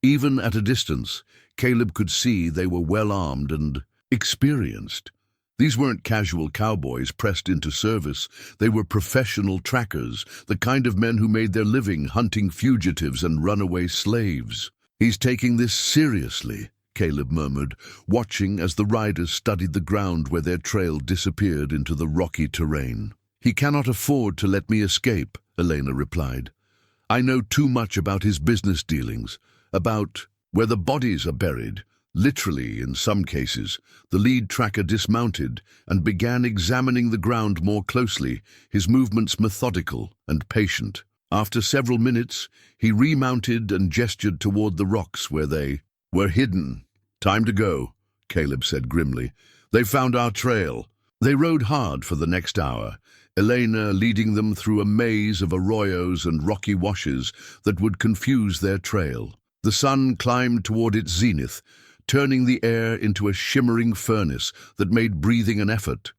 Even at a distance, Caleb could see they were well-armed and experienced. These weren't casual cowboys pressed into service. They were professional trackers, the kind of men who made their living hunting fugitives and runaway slaves. "He's taking this seriously," Caleb murmured, watching as the riders studied the ground where their trail disappeared into the rocky terrain. "He cannot afford to let me escape," Elena replied. "I know too much about his business dealings, about where the bodies are buried." Literally, in some cases, the lead tracker dismounted and began examining the ground more closely, his movements methodical and patient. After several minutes, he remounted and gestured toward the rocks where they were hidden. "Time to go," Caleb said grimly. "They found our trail." They rode hard for the next hour, Elena leading them through a maze of arroyos and rocky washes that would confuse their trail. The sun climbed toward its zenith, turning the air into a shimmering furnace that made breathing an effort.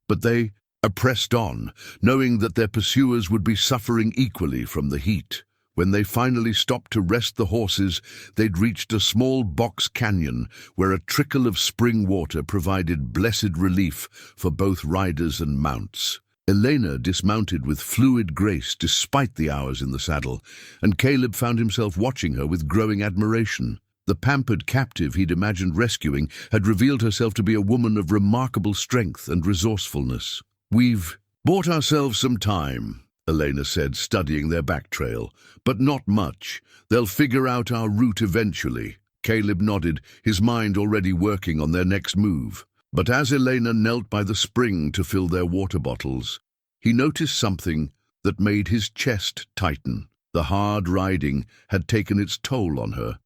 But they pressed on, knowing that their pursuers would be suffering equally from the heat. When they finally stopped to rest the horses, they'd reached a small box canyon where a trickle of spring water provided blessed relief for both riders and mounts. Elena dismounted with fluid grace despite the hours in the saddle, and Caleb found himself watching her with growing admiration. The pampered captive he'd imagined rescuing had revealed herself to be a woman of remarkable strength and resourcefulness. "We've bought ourselves some time," Elena said, studying their back trail. "But not much. They'll figure out our route eventually." Caleb nodded, his mind already working on their next move. But as Elena knelt by the spring to fill their water bottles, he noticed something that made his chest tighten. The hard riding had taken its toll on her.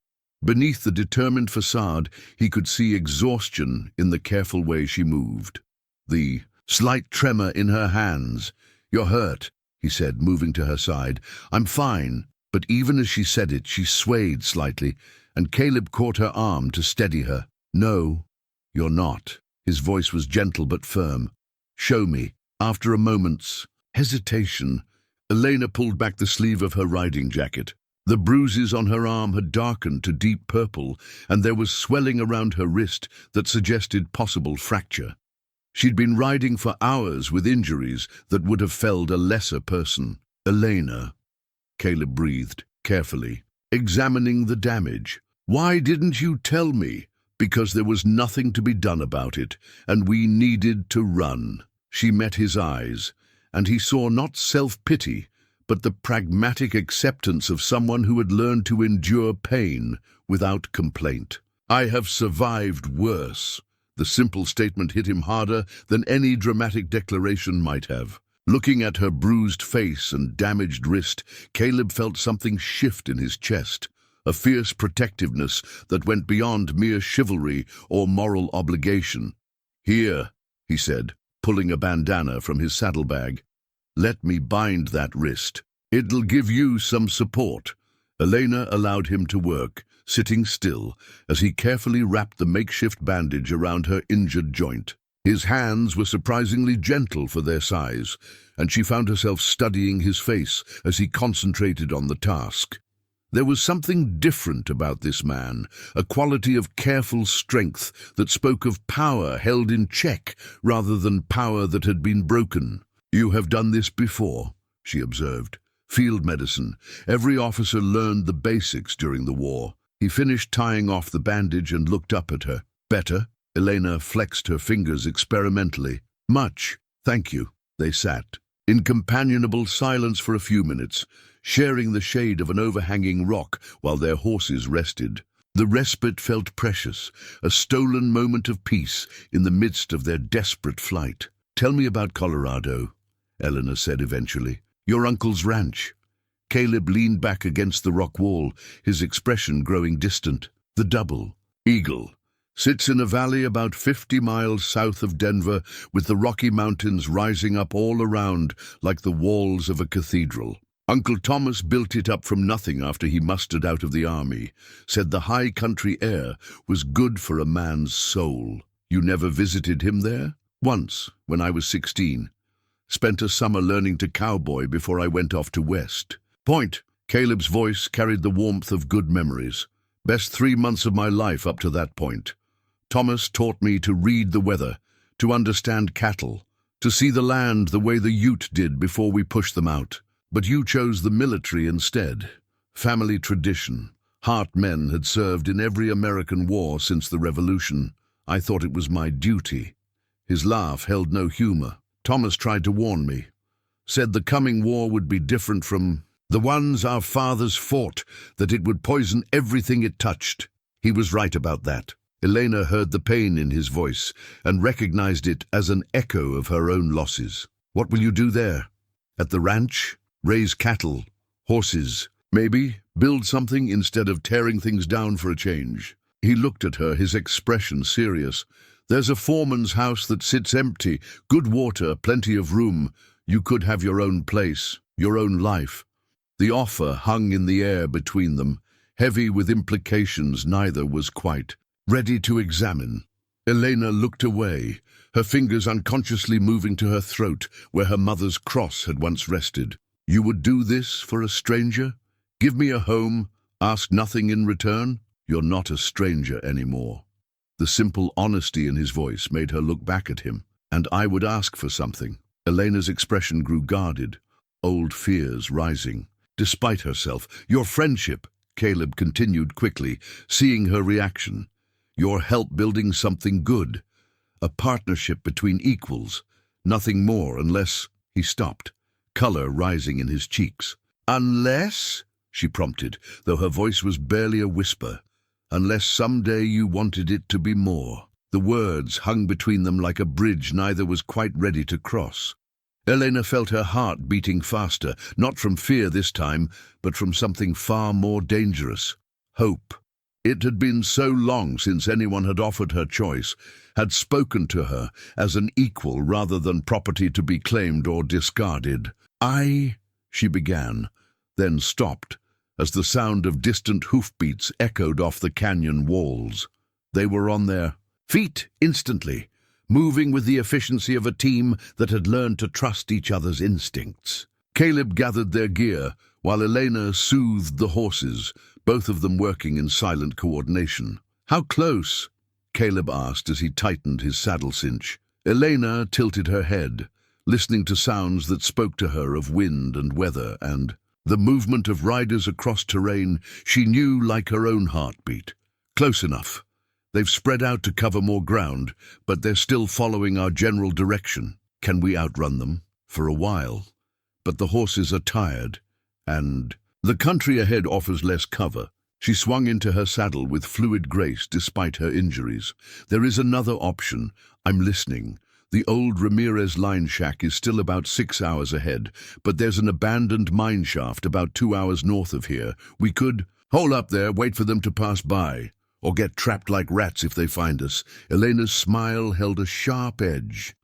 Beneath the determined facade, he could see exhaustion in the careful way she moved. The slight tremor in her hands. "You're hurt," he said, moving to her side. "I'm fine." But even as she said it, she swayed slightly, and Caleb caught her arm to steady her. "No, you're not." His voice was gentle but firm. "Show me." After a moment's hesitation, Elena pulled back the sleeve of her riding jacket. The bruises on her arm had darkened to deep purple, and there was swelling around her wrist that suggested possible fracture. She'd been riding for hours with injuries that would have felled a lesser person. "Elena," Caleb breathed, carefully, examining the damage. "Why didn't you tell me?" "Because there was nothing to be done about it, and we needed to run." She met his eyes, and he saw not self-pity, but the pragmatic acceptance of someone who had learned to endure pain without complaint. "I have survived worse." The simple statement hit him harder than any dramatic declaration might have. Looking at her bruised face and damaged wrist, Caleb felt something shift in his chest, a fierce protectiveness that went beyond mere chivalry or moral obligation. "Here," he said, pulling a bandana from his saddlebag. "Let me bind that wrist. It'll give you some support." Elena allowed him to work, sitting still as he carefully wrapped the makeshift bandage around her injured joint. His hands were surprisingly gentle for their size, and she found herself studying his face as he concentrated on the task. There was something different about this man, a quality of careful strength that spoke of power held in check rather than power that had been broken. "You have done this before," she observed. "Field medicine. Every officer learned the basics during the war." He finished tying off the bandage and looked up at her. "Better?" Elena flexed her fingers experimentally. "Much, thank you." They sat in companionable silence for a few minutes, sharing the shade of an overhanging rock while their horses rested. The respite felt precious, a stolen moment of peace in the midst of their desperate flight. "Tell me about Colorado," Elena said eventually. "Your uncle's ranch." Caleb leaned back against the rock wall, his expression growing distant. "The Double Eagle sits in a valley about 50 miles south of Denver, with the Rocky Mountains rising up all around like the walls of a cathedral. Uncle Thomas built it up from nothing after he mustered out of the army, said the high country air was good for a man's soul." "You never visited him there?" "Once, when I was 16. Spent a summer learning to cowboy before I went off to West Point." Caleb's voice carried the warmth of good memories. "Best 3 months of my life up to that point. Thomas taught me to read the weather, to understand cattle, to see the land the way the Ute did before we pushed them out. But you chose the military instead. Family tradition. Hart men had served in every American war since the Revolution. I thought it was my duty." His laugh held no humor. "Thomas tried to warn me. Said the coming war would be different from the ones our fathers fought, that it would poison everything it touched. He was right about that." Elena heard the pain in his voice and recognized it as an echo of her own losses. "What will you do there?" "At the ranch? Raise cattle, horses, maybe build something instead of tearing things down for a change." He looked at her, his expression serious. "There's a foreman's house that sits empty, good water, plenty of room. You could have your own place, your own life." The offer hung in the air between them, heavy with implications neither was quite ready to examine. Elena looked away, her fingers unconsciously moving to her throat where her mother's cross had once rested. "You would do this for a stranger? Give me a home, ask nothing in return? You're not a stranger anymore." The simple honesty in his voice made her look back at him. "And I would ask for something." Elena's expression grew guarded, old fears rising. Despite herself, "Your friendship," Caleb continued quickly, seeing her reaction. "Your help building something good. A partnership between equals. Nothing more unless—" He stopped, color rising in his cheeks. "Unless?" she prompted, though her voice was barely a whisper. "Unless someday you wanted it to be more." The words hung between them like a bridge neither was quite ready to cross. Elena felt her heart beating faster, not from fear this time, but from something far more dangerous. Hope. It had been so long since anyone had offered her choice, had spoken to her as an equal rather than property to be claimed or discarded. She began, then stopped, as the sound of distant hoofbeats echoed off the canyon walls. They were on their feet instantly, moving with the efficiency of a team that had learned to trust each other's instincts. Caleb gathered their gear, while Elena soothed the horses, both of them working in silent coordination. "How close?" Caleb asked as he tightened his saddle cinch. Elena tilted her head, listening to sounds that spoke to her of wind and weather and the movement of riders across terrain she knew like her own heartbeat. "Close enough. They've spread out to cover more ground, but they're still following our general direction. Can we outrun them? For a while. But the horses are tired, and the country ahead offers less cover." She swung into her saddle with fluid grace despite her injuries. "There is another option. I'm listening. The old Ramirez line shack is still about 6 hours ahead, but there's an abandoned mine shaft about 2 hours north of here. We could hole up there, wait for them to pass by, or get trapped like rats if they find us." Elena's smile held a sharp edge.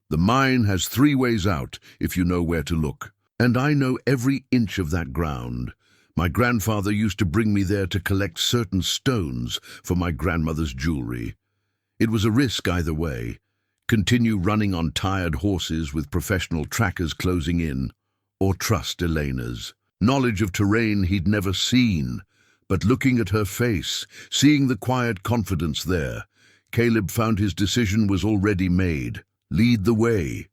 "The mine has 3 ways out, if you know where to look. And I know every inch of that ground. My grandfather used to bring me there to collect certain stones for my grandmother's jewelry. It was a risk either way. Continue running on tired horses with professional trackers closing in, or trust Elena's knowledge of terrain he'd never seen. But looking at her face, seeing the quiet confidence there, Caleb found his decision was already made. Lead the way.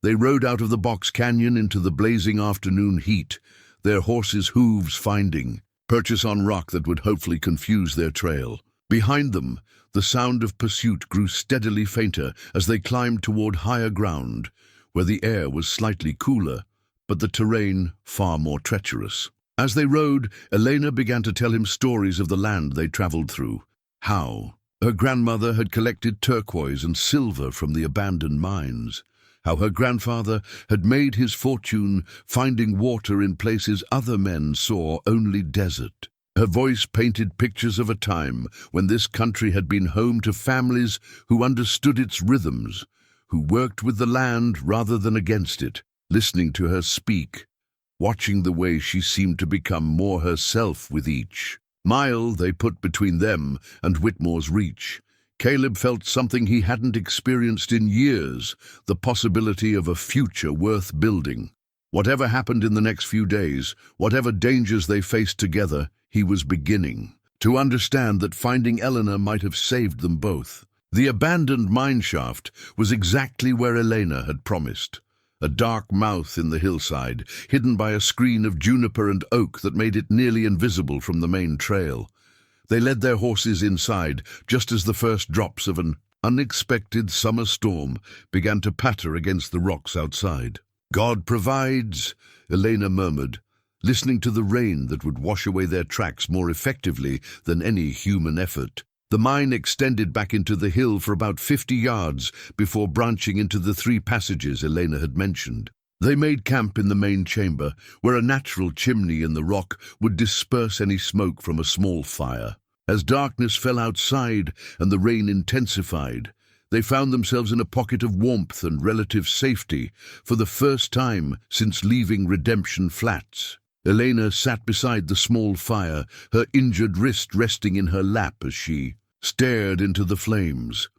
They rode out of the box canyon into the blazing afternoon heat, their horses' hooves finding purchase on rock that would hopefully confuse their trail. Behind them, the sound of pursuit grew steadily fainter as they climbed toward higher ground, where the air was slightly cooler, but the terrain far more treacherous. As they rode, Elena began to tell him stories of the land they traveled through. How her grandmother had collected turquoise and silver from the abandoned mines. How her grandfather had made his fortune finding water in places other men saw only desert. Her voice painted pictures of a time when this country had been home to families who understood its rhythms, who worked with the land rather than against it. Listening to her speak, watching the way she seemed to become more herself with each mile they put between them and Whitmore's reach, Caleb felt something he hadn't experienced in years, the possibility of a future worth building. Whatever happened in the next few days, whatever dangers they faced together, he was beginning to understand that finding Elena might have saved them both. The abandoned mine shaft was exactly where Elena had promised. A dark mouth in the hillside, hidden by a screen of juniper and oak that made it nearly invisible from the main trail. They led their horses inside, just as the first drops of an unexpected summer storm began to patter against the rocks outside. "God provides," Elena murmured, listening to the rain that would wash away their tracks more effectively than any human effort. The mine extended back into the hill for about 50 yards before branching into the 3 passages Elena had mentioned. They made camp in the main chamber, where a natural chimney in the rock would disperse any smoke from a small fire. As darkness fell outside and the rain intensified, they found themselves in a pocket of warmth and relative safety for the first time since leaving Redemption Flats. Elena sat beside the small fire, her injured wrist resting in her lap as she stared into the flames.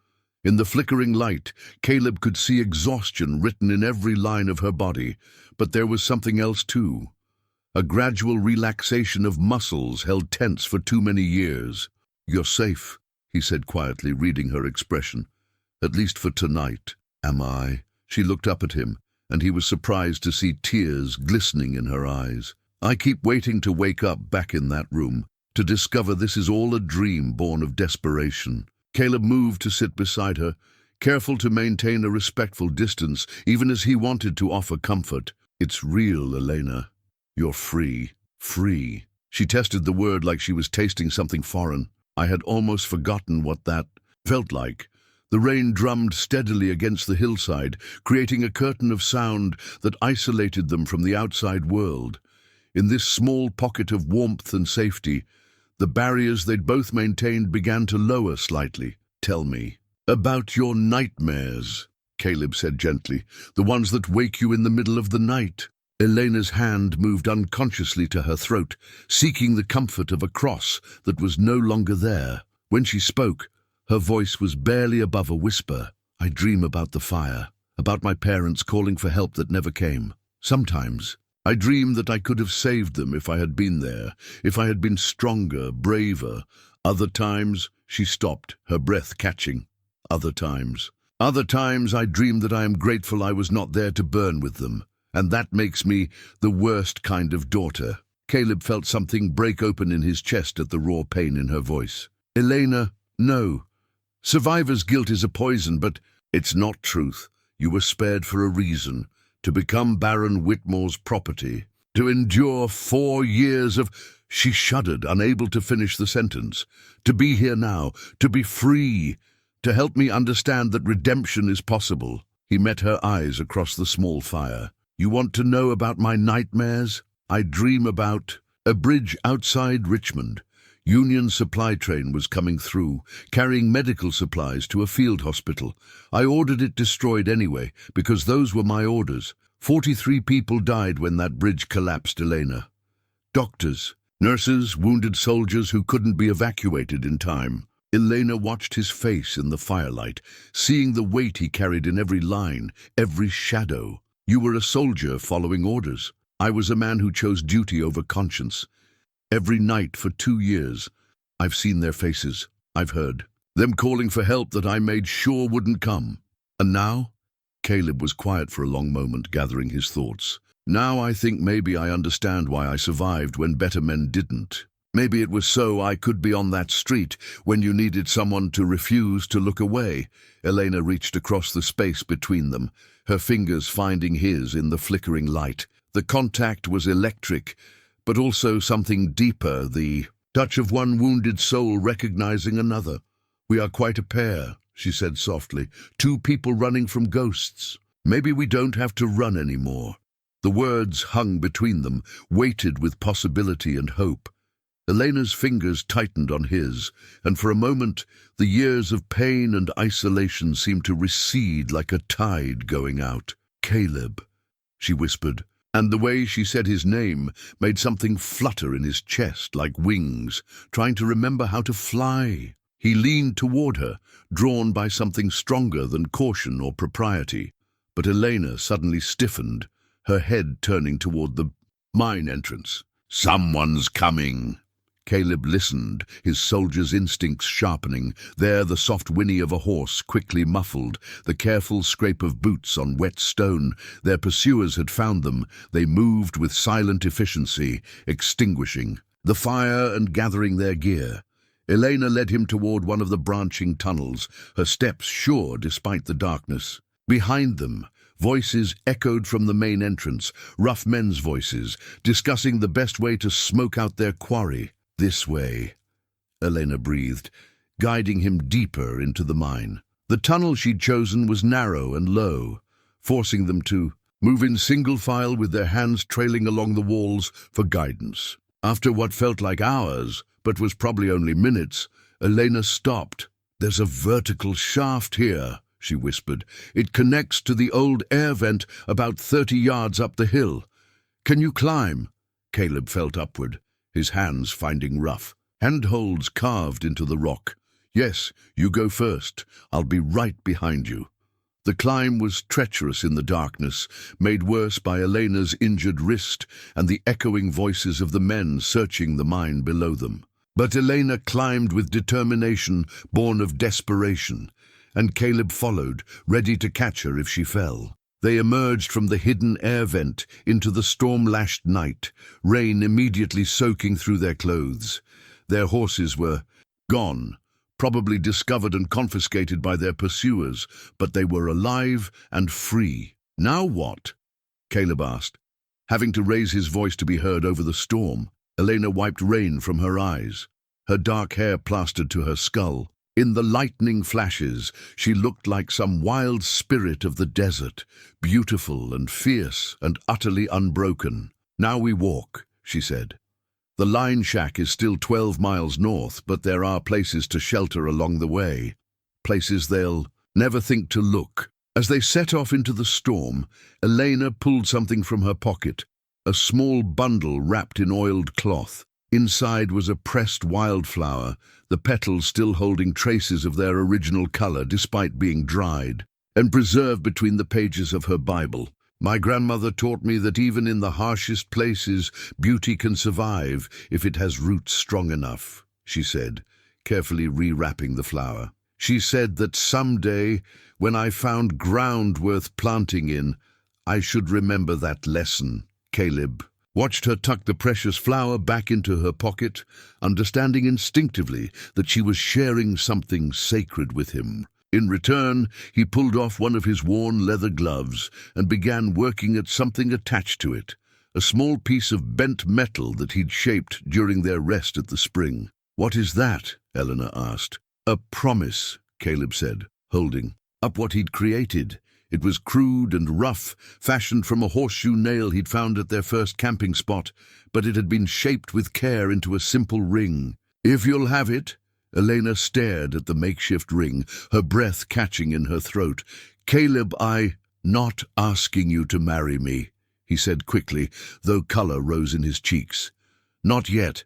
In the flickering light, Caleb could see exhaustion written in every line of her body, but there was something else too. A gradual relaxation of muscles held tense for too many years. "You're safe," he said quietly, reading her expression. "At least for tonight." "Am I?" She looked up at him, and he was surprised to see tears glistening in her eyes. "I keep waiting to wake up back in that room, to discover this is all a dream born of desperation." Caleb moved to sit beside her, careful to maintain a respectful distance, even as he wanted to offer comfort. "It's real, Elena. You're free." Free. She tested the word like she was tasting something foreign. I had almost forgotten what that felt like. The rain drummed steadily against the hillside, creating a curtain of sound that isolated them from the outside world. In this small pocket of warmth and safety, the barriers they'd both maintained began to lower slightly. "Tell me about your nightmares," Caleb said gently, "the ones that wake you in the middle of the night." Elena's hand moved unconsciously to her throat, seeking the comfort of a cross that was no longer there. When she spoke, her voice was barely above a whisper. "I dream about the fire, about my parents calling for help that never came. Sometimes I dream that I could have saved them if I had been there, if I had been stronger, braver. Other times," she stopped, her breath catching. Other times I dream that I am grateful I was not there to burn with them, and that makes me the worst kind of daughter." Caleb felt something break open in his chest at the raw pain in her voice. "Elena, no. Survivor's guilt is a poison, but it's not truth. You were spared for a reason. To become Baron Whitmore's property, to endure 4 years of—" She shuddered, unable to finish the sentence. "To be here now, to be free, to help me understand that redemption is possible." He met her eyes across the small fire. "You want to know about my nightmares? I dream about a bridge outside Richmond. Union supply train was coming through, carrying medical supplies to a field hospital. I ordered it destroyed anyway, because those were my orders. 43 people died when that bridge collapsed, Elena. Doctors, Nurses, wounded soldiers who couldn't be evacuated in time. Elena watched his face in the firelight, seeing the weight he carried in every line, every shadow. You were a soldier following orders. I was a man who chose duty over conscience. Every night for 2 years, I've seen their faces. I've heard them calling for help that I made sure wouldn't come. And now? Caleb was quiet for a long moment, gathering his thoughts. Now I think maybe I understand why I survived when better men didn't. Maybe it was so I could be on that street when you needed someone to refuse to look away. Elena reached across the space between them, her fingers finding his in the flickering light. The contact was electric, but also something deeper, the touch of one wounded soul recognizing another. We are quite a pair, she said softly. 2 people running from ghosts. Maybe we don't have to run anymore. The words hung between them, weighted with possibility and hope. Elena's fingers tightened on his, and for a moment the years of pain and isolation seemed to recede like a tide going out. Caleb, she whispered, and the way she said his name made something flutter in his chest like wings, trying to remember how to fly. He leaned toward her, drawn by something stronger than caution or propriety. But Elena suddenly stiffened, her head turning toward the mine entrance. Someone's coming. Caleb listened, his soldier's instincts sharpening. There the soft whinny of a horse, quickly muffled, the careful scrape of boots on wet stone. Their pursuers had found them. They moved with silent efficiency, extinguishing the fire and gathering their gear. Elena led him toward one of the branching tunnels, her steps sure despite the darkness. Behind them, voices echoed from the main entrance, rough men's voices, discussing the best way to smoke out their quarry. This way, Elena breathed, guiding him deeper into the mine. The tunnel she'd chosen was narrow and low, forcing them to move in single file with their hands trailing along the walls for guidance. After what felt like hours, but was probably only minutes, Elena stopped. There's a vertical shaft here, she whispered. It connects to the old air vent about 30 yards up the hill. Can you climb? Caleb felt upward, his hands finding rough, handholds carved into the rock. Yes, you go first. I'll be right behind you. The climb was treacherous in the darkness, made worse by Elena's injured wrist and the echoing voices of the men searching the mine below them. But Elena climbed with determination born of desperation, and Caleb followed, ready to catch her if she fell. They emerged from the hidden air vent into the storm-lashed night, rain immediately soaking through their clothes. Their horses were gone, probably discovered and confiscated by their pursuers, but they were alive and free. Now what? Caleb asked, having to raise his voice to be heard over the storm. Elena wiped rain from her eyes, her dark hair plastered to her skull. In the lightning flashes, she looked like some wild spirit of the desert, beautiful and fierce and utterly unbroken. Now we walk, she said. The line shack is still 12 miles north, but there are places to shelter along the way, places they'll never think to look. As they set off into the storm, Elena pulled something from her pocket, a small bundle wrapped in oiled cloth. Inside was a pressed wildflower, the petals still holding traces of their original color despite being dried, and preserved between the pages of her Bible. My grandmother taught me that even in the harshest places, beauty can survive if it has roots strong enough, she said, carefully rewrapping the flower. She said that someday, when I found ground worth planting in, I should remember that lesson. Caleb watched her tuck the precious flower back into her pocket, understanding instinctively that she was sharing something sacred with him. In return, he pulled off one of his worn leather gloves and began working at something attached to it, a small piece of bent metal that he'd shaped during their rest at the spring. What is that? Elena asked. A promise, Caleb said, holding up what he'd created. It was crude and rough, fashioned from a horseshoe nail he'd found at their first camping spot, but it had been shaped with care into a simple ring. If you'll have it. Elena stared at the makeshift ring, her breath catching in her throat. Caleb, I'm not asking you to marry me, he said quickly, though color rose in his cheeks. Not yet.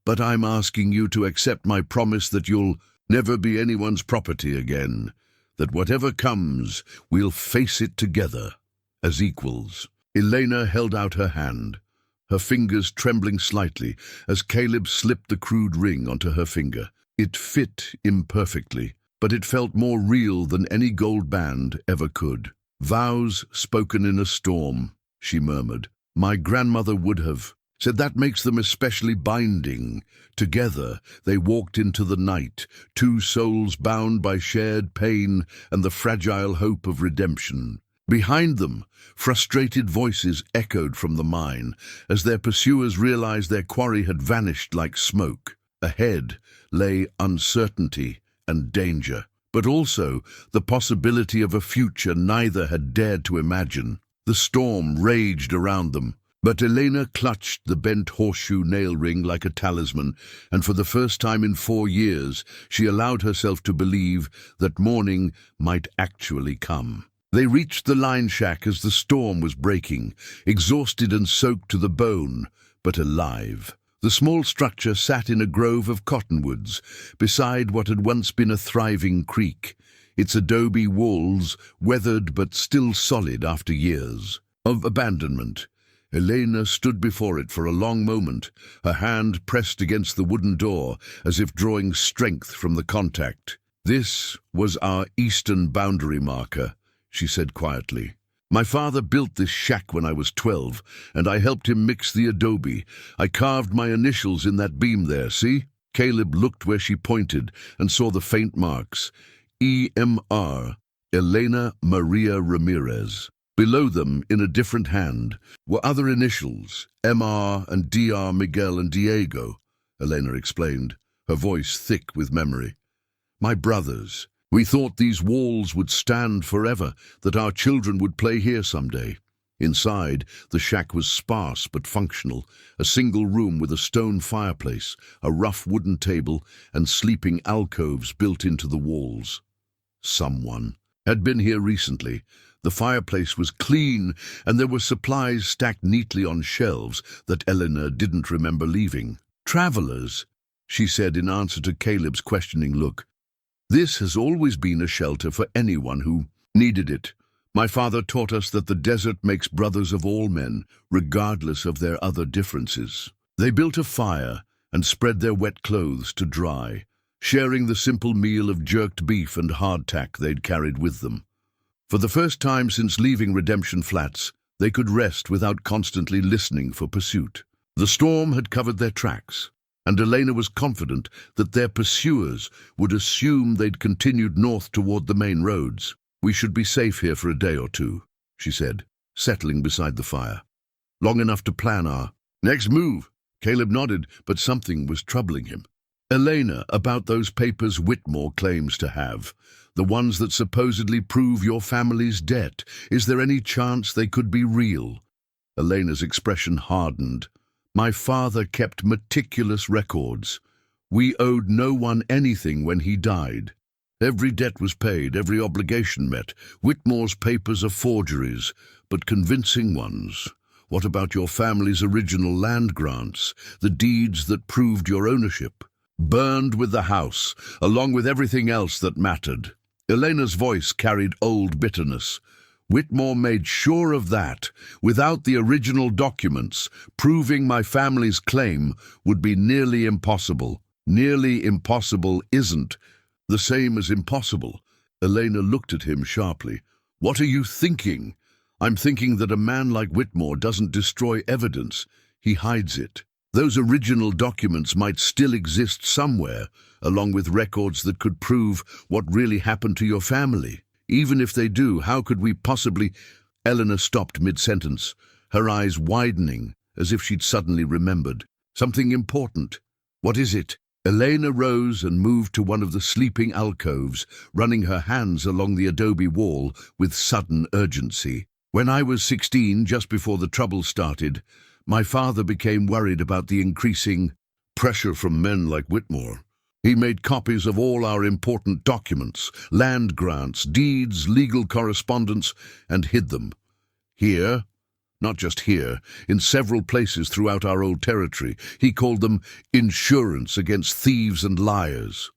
but I'm asking you to accept my promise that you'll never be anyone's property again, that whatever comes, we'll face it together, as equals." Elena held out her hand, her fingers trembling slightly as Caleb slipped the crude ring onto her finger. It fit imperfectly, but it felt more real than any gold band ever could. "Vows spoken in a storm," she murmured. "My grandmother would have said that makes them especially binding." Together they walked into the night, two souls bound by shared pain and the fragile hope of redemption. Behind them, frustrated voices echoed from the mine as their pursuers realized their quarry had vanished like smoke. Ahead lay uncertainty and danger, but also the possibility of a future neither had dared to imagine. The storm raged around them, but Elena clutched the bent horseshoe nail ring like a talisman, and for the first time in 4 years she allowed herself to believe that morning might actually come. They reached the line shack as the storm was breaking, exhausted and soaked to the bone, but alive. The small structure sat in a grove of cottonwoods, beside what had once been a thriving creek, its adobe walls weathered but still solid after years of abandonment. Elena stood before it for a long moment, her hand pressed against the wooden door as if drawing strength from the contact. "This was our eastern boundary marker," she said quietly. "My father built this shack when I was 12, and I helped him mix the adobe. I carved my initials in that beam there, see?" Caleb looked where she pointed and saw the faint marks. EMR, Elena Maria Ramirez. Below them, in a different hand, were other initials, MR and DR Miguel and Diego, Elena explained, her voice thick with memory. "My brothers. We thought these walls would stand forever, that our children would play here someday." Inside, the shack was sparse but functional, a single room with a stone fireplace, a rough wooden table, and sleeping alcoves built into the walls. Someone had been here recently. The fireplace was clean, and there were supplies stacked neatly on shelves that Elena didn't remember leaving. "Travelers," she said in answer to Caleb's questioning look. "This has always been a shelter for anyone who needed it. My father taught us that the desert makes brothers of all men, regardless of their other differences." They built a fire and spread their wet clothes to dry, sharing the simple meal of jerked beef and hardtack they'd carried with them. For the first time since leaving Redemption Flats, they could rest without constantly listening for pursuit. The storm had covered their tracks, and Elena was confident that their pursuers would assume they'd continued north toward the main roads. "We should be safe here for a day or two," she said, settling beside the fire. "Long enough to plan our next move." Caleb nodded, but something was troubling him. "Elena, about those papers Whitmore claims to have, the ones that supposedly prove your family's debt, is there any chance they could be real?" Elena's expression hardened. "My father kept meticulous records. We owed no one anything when he died. Every debt was paid, every obligation met. Whitmore's papers are forgeries, but convincing ones. What about your family's original land grants, the deeds that proved your ownership? Burned with the house, along with everything else that mattered." Elena's voice carried old bitterness. "Whitmore made sure of that. Without the original documents, proving my family's claim would be nearly impossible." "Nearly impossible isn't the same as impossible." Elena looked at him sharply. "What are you thinking?" "I'm thinking that a man like Whitmore doesn't destroy evidence. He hides it. Those original documents might still exist somewhere, along with records that could prove what really happened to your family. Even if they do, how could we possibly—" Elena stopped mid-sentence, her eyes widening as if she'd suddenly remembered. "Something important. What is it?" Elena rose and moved to one of the sleeping alcoves, running her hands along the adobe wall with sudden urgency. "When I was 16, just before the trouble started, my father became worried about the increasing pressure from men like Whitmore. He made copies of all our important documents, land grants, deeds, legal correspondence, and hid them. Here, Not just here, in several places throughout our old territory. He called them insurance against thieves and liars.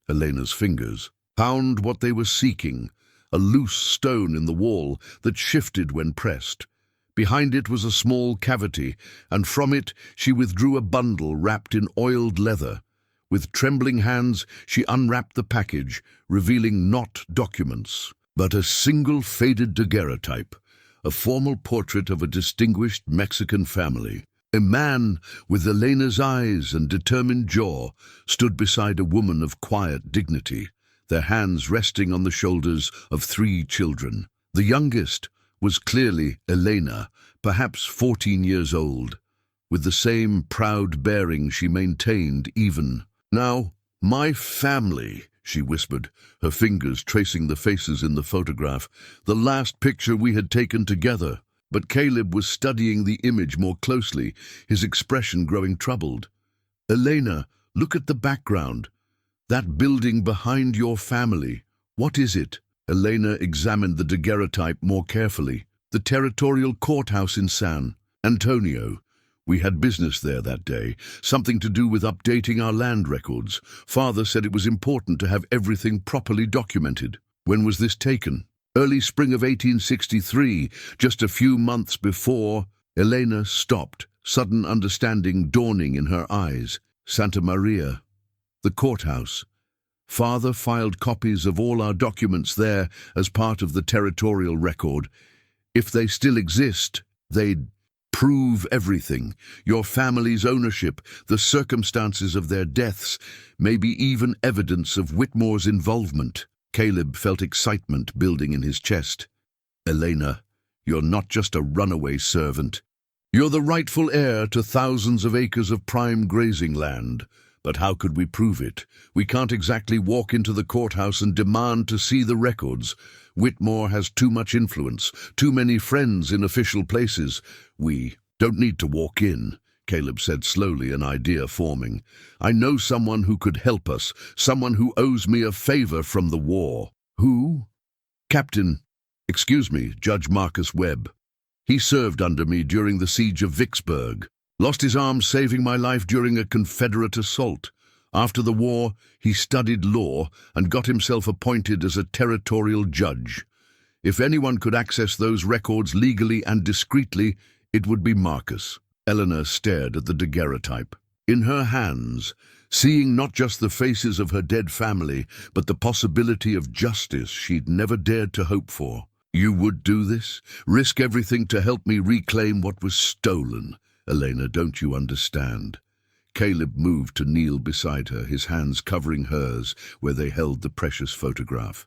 Elena's fingers found what they were seeking, a loose stone in the wall that shifted when pressed. Behind it was a small cavity, and from it she withdrew a bundle wrapped in oiled leather. With trembling hands, she unwrapped the package, revealing not documents, but a single faded daguerreotype, a formal portrait of a distinguished Mexican family. A man with Elena's eyes and determined jaw stood beside a woman of quiet dignity, their hands resting on the shoulders of 3 children. The youngest was clearly Elena, perhaps 14 years old, with the same proud bearing she maintained even. "Now, my family," she whispered, her fingers tracing the faces in the photograph, the last picture we had taken together. But Caleb was studying the image more closely, his expression growing troubled. "Elena, look at the background. That building behind your family. What is it?" Elena examined the daguerreotype more carefully. "The territorial courthouse in San Antonio. We had business there that day, something to do with updating our land records. Father said it was important to have everything properly documented." "When was this taken?" "Early spring of 1863, just a few months before." Elena stopped, sudden understanding dawning in her eyes. "Santa Maria. The courthouse. Father filed copies of all our documents there as part of the territorial record. If they still exist, they'd prove everything. Your family's ownership, the circumstances of their deaths, maybe even evidence of Whitmore's involvement." Caleb felt excitement building in his chest. "Elena, you're not just a runaway servant. You're the rightful heir to thousands of acres of prime grazing land. But how could we prove it? We can't exactly walk into the courthouse and demand to see the records. Whitmore has too much influence, too many friends in official places. We don't need to walk in," Caleb said slowly, an idea forming. "I know someone who could help us, someone who owes me a favor from the war." "Who?" Judge Marcus Webb. He served under me during the siege of Vicksburg. Lost his arm saving my life during a Confederate assault. After the war, he studied law and got himself appointed as a territorial judge. If anyone could access those records legally and discreetly, it would be Marcus. Elena stared at the daguerreotype. In her hands, seeing not just the faces of her dead family, but the possibility of justice she'd never dared to hope for. "You would do this? Risk everything to help me reclaim what was stolen? Elena, don't you understand?" Caleb moved to kneel beside her, his hands covering hers where they held the precious photograph.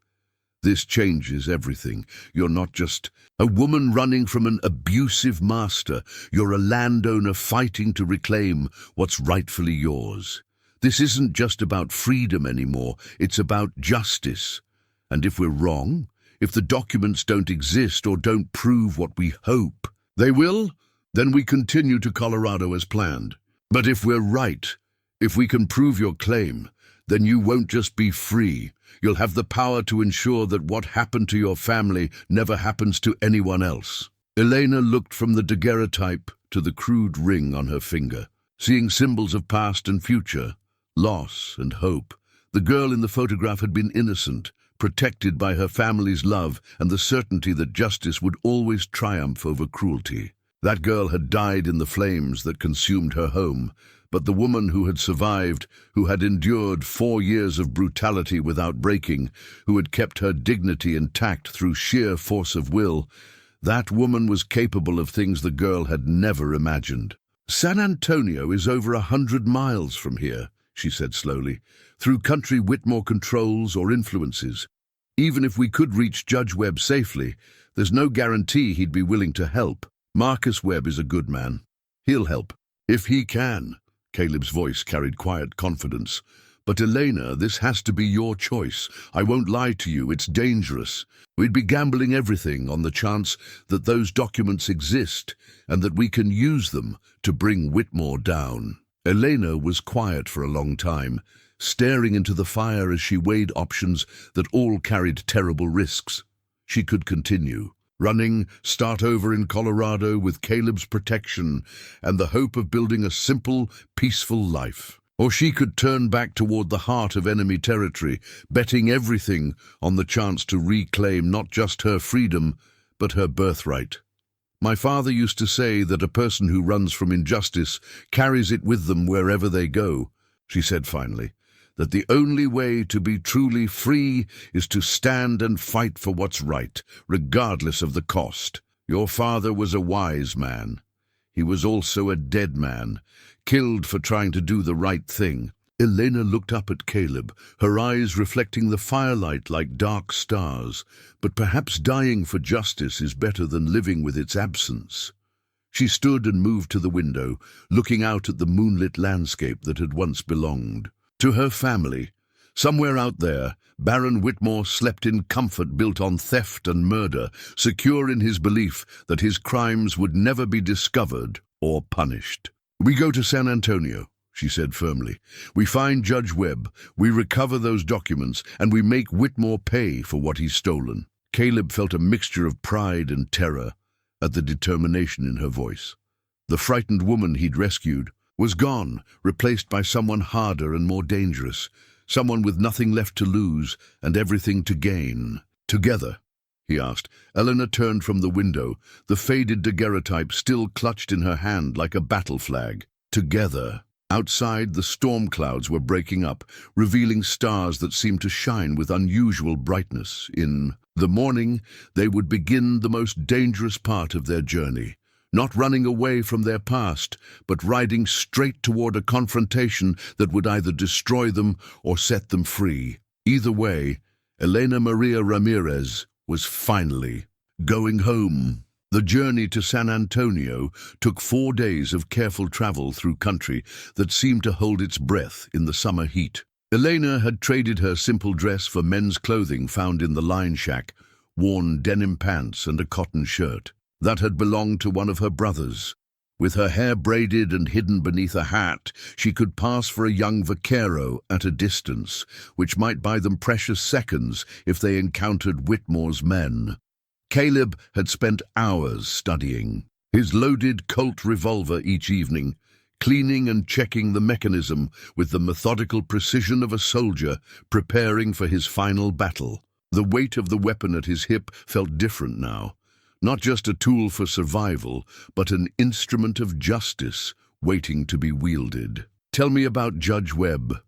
"This changes everything. You're not just a woman running from an abusive master. You're a landowner fighting to reclaim what's rightfully yours. This isn't just about freedom anymore. It's about justice. And if we're wrong, if the documents don't exist or don't prove what we hope they will, then we continue to Colorado as planned. But if we're right, if we can prove your claim, then you won't just be free. You'll have the power to ensure that what happened to your family never happens to anyone else." Elena looked from the daguerreotype to the crude ring on her finger, seeing symbols of past and future, loss and hope. The girl in the photograph had been innocent, protected by her family's love and the certainty that justice would always triumph over cruelty. That girl had died in the flames that consumed her home, but the woman who had survived, who had endured 4 years of brutality without breaking, who had kept her dignity intact through sheer force of will, that woman was capable of things the girl had never imagined. "San Antonio is over 100 miles from here," she said slowly, "through country Whitmore controls or influences. Even if we could reach Judge Webb safely, there's no guarantee he'd be willing to help. Marcus Webb is a good man. He'll help. If he can." Caleb's voice carried quiet confidence. "But Elena, this has to be your choice. I won't lie to you, it's dangerous. We'd be gambling everything on the chance that those documents exist and that we can use them to bring Whitmore down." Elena was quiet for a long time, staring into the fire as she weighed options that all carried terrible risks. She could continue. running, start over in Colorado with Caleb's protection and the hope of building a simple, peaceful life. Or she could turn back toward the heart of enemy territory, betting everything on the chance to reclaim not just her freedom, but her birthright. My father used to say that a person who runs from injustice carries it with them wherever they go, she said finally, that the only way to be truly free is to stand and fight for what's right, regardless of the cost. Your father was a wise man. He was also a dead man, killed for trying to do the right thing. Elena looked up at Caleb, her eyes reflecting the firelight like dark stars. But perhaps dying for justice is better than living with its absence. She stood and moved to the window, looking out at the moonlit landscape that had once belonged to her family. Somewhere out there, Baron Whitmore slept in comfort built on theft and murder, secure in his belief that his crimes would never be discovered or punished. "We go to San Antonio," she said firmly. "We find Judge Webb, we recover those documents, and we make Whitmore pay for what he's stolen." Caleb felt a mixture of pride and terror at the determination in her voice. The frightened woman he'd rescued was gone, replaced by someone harder and more dangerous, someone with nothing left to lose and everything to gain. "Together?" he asked. Elena turned from the window, the faded daguerreotype still clutched in her hand like a battle flag. Together. Outside, the storm clouds were breaking up, revealing stars that seemed to shine with unusual brightness. In the morning, they would begin the most dangerous part of their journey. Not running away from their past, but riding straight toward a confrontation that would either destroy them or set them free. Either way, Elena Maria Ramirez was finally going home. The journey to San Antonio took 4 days of careful travel through country that seemed to hold its breath in the summer heat. Elena had traded her simple dress for men's clothing found in the line shack, worn denim pants and a cotton shirt that had belonged to one of her brothers. With her hair braided and hidden beneath a hat, she could pass for a young vaquero at a distance, which might buy them precious seconds if they encountered Whitmore's men. Caleb had spent hours studying his loaded Colt revolver each evening, cleaning and checking the mechanism with the methodical precision of a soldier preparing for his final battle. The weight of the weapon at his hip felt different now. Not just a tool for survival, but an instrument of justice waiting to be wielded. "Tell me about Judge Webb,"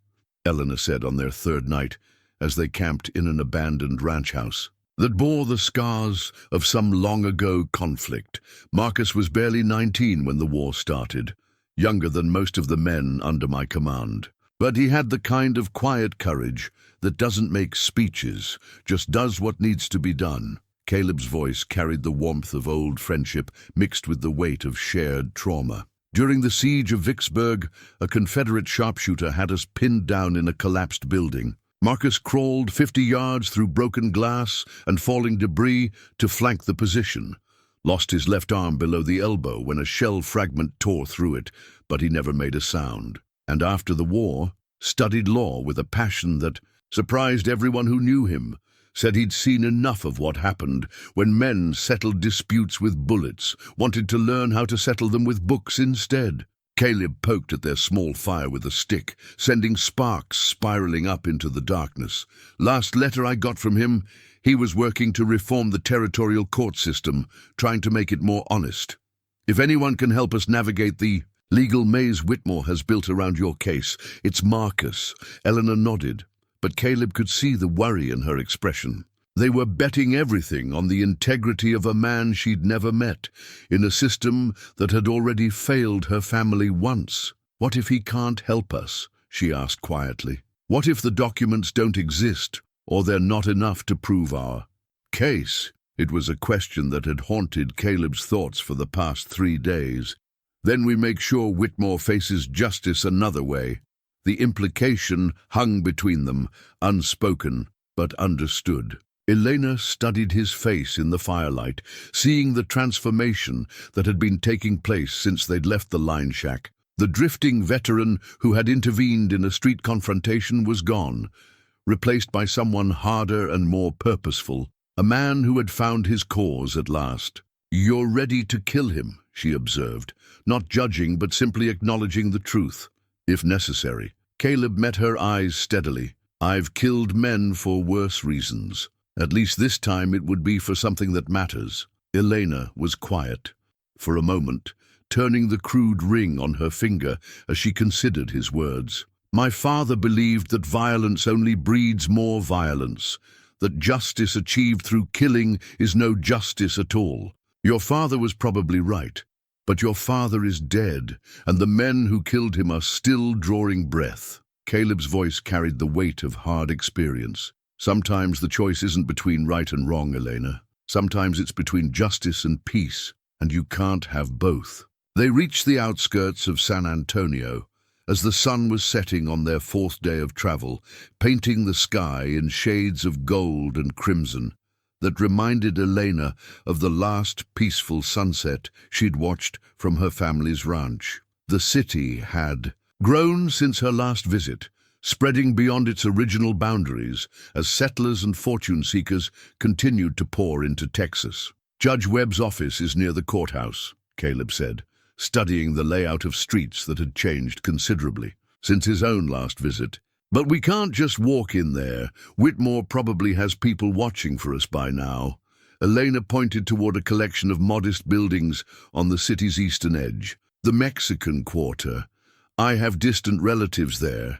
Elena said on their third night, as they camped in an abandoned ranch house that bore the scars of some long-ago conflict. Marcus was barely 19 when the war started, younger than most of the men under my command. But he had the kind of quiet courage that doesn't make speeches, just does what needs to be done. Caleb's voice carried the warmth of old friendship mixed with the weight of shared trauma. "During the siege of Vicksburg, a Confederate sharpshooter had us pinned down in a collapsed building. Marcus crawled 50 yards through broken glass and falling debris to flank the position. Lost his left arm below the elbow when a shell fragment tore through it, but he never made a sound. And after the war, studied law with a passion that surprised everyone who knew him. Said he'd seen enough of what happened when men settled disputes with bullets, wanted to learn how to settle them with books instead." Caleb poked at their small fire with a stick, sending sparks spiraling up into the darkness. "Last letter I got from him, he was working to reform the territorial court system, trying to make it more honest. If anyone can help us navigate the legal maze Whitmore has built around your case, it's Marcus." Elena nodded, but Caleb could see the worry in her expression. They were betting everything on the integrity of a man she'd never met, in a system that had already failed her family once. "What if he can't help us?" she asked quietly. "What if the documents don't exist, or they're not enough to prove our case?" It was a question that had haunted Caleb's thoughts for the past 3 days. "Then we make sure Whitmore faces justice another way." The implication hung between them, unspoken but understood. Elena studied his face in the firelight, seeing the transformation that had been taking place since they'd left the line shack. The drifting veteran who had intervened in a street confrontation was gone, replaced by someone harder and more purposeful. a man who had found his cause at last. "You're ready to kill him," she observed, not judging but simply acknowledging the truth, if necessary. Caleb met her eyes steadily. "I've killed men for worse reasons. At least this time it would be for something that matters." Elena was quiet for a moment, turning the crude ring on her finger as she considered his words. "My father believed that violence only breeds more violence, that justice achieved through killing is no justice at all. Your father was probably right, but your father is dead, and the men who killed him are still drawing breath." Caleb's voice carried the weight of hard experience. "Sometimes the choice isn't between right and wrong, Elena. Sometimes it's between justice and peace, and you can't have both." They reached the outskirts of San Antonio as the sun was setting on their fourth day of travel, painting the sky in shades of gold and crimson that reminded Elena of the last peaceful sunset she'd watched from her family's ranch. The city had grown since her last visit, spreading beyond its original boundaries as settlers and fortune-seekers continued to pour into Texas. "Judge Webb's office is near the courthouse," Caleb said, studying the layout of streets that had changed considerably since his own last visit. "But we can't just walk in there. Whitmore probably has people watching for us by now." Elena pointed toward a collection of modest buildings on the city's eastern edge. "The Mexican Quarter. I have distant relatives there.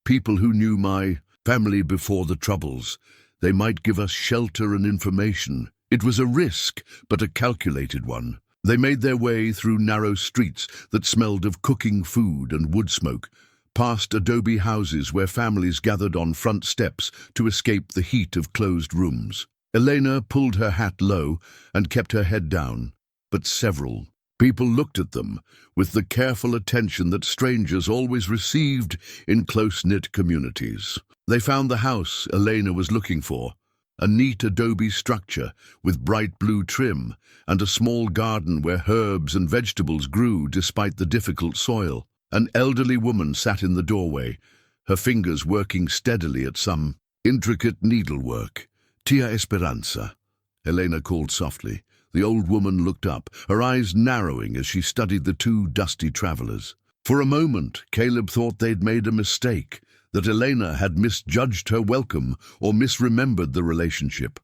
People who knew my family before the Troubles. They might give us shelter and information." It was a risk, but a calculated one. They made their way through narrow streets that smelled of cooking food and wood smoke, past adobe houses where families gathered on front steps to escape the heat of closed rooms. Elena pulled her hat low and kept her head down, but several people looked at them with the careful attention that strangers always received in close-knit communities. They found the house Elena was looking for, a neat adobe structure with bright blue trim and a small garden where herbs and vegetables grew despite the difficult soil. An elderly woman sat in the doorway, her fingers working steadily at some intricate needlework. "Tia Esperanza," Elena called softly. The old woman looked up, her eyes narrowing as she studied the two dusty travelers. For a moment, Caleb thought they'd made a mistake, that Elena had misjudged her welcome or misremembered the relationship.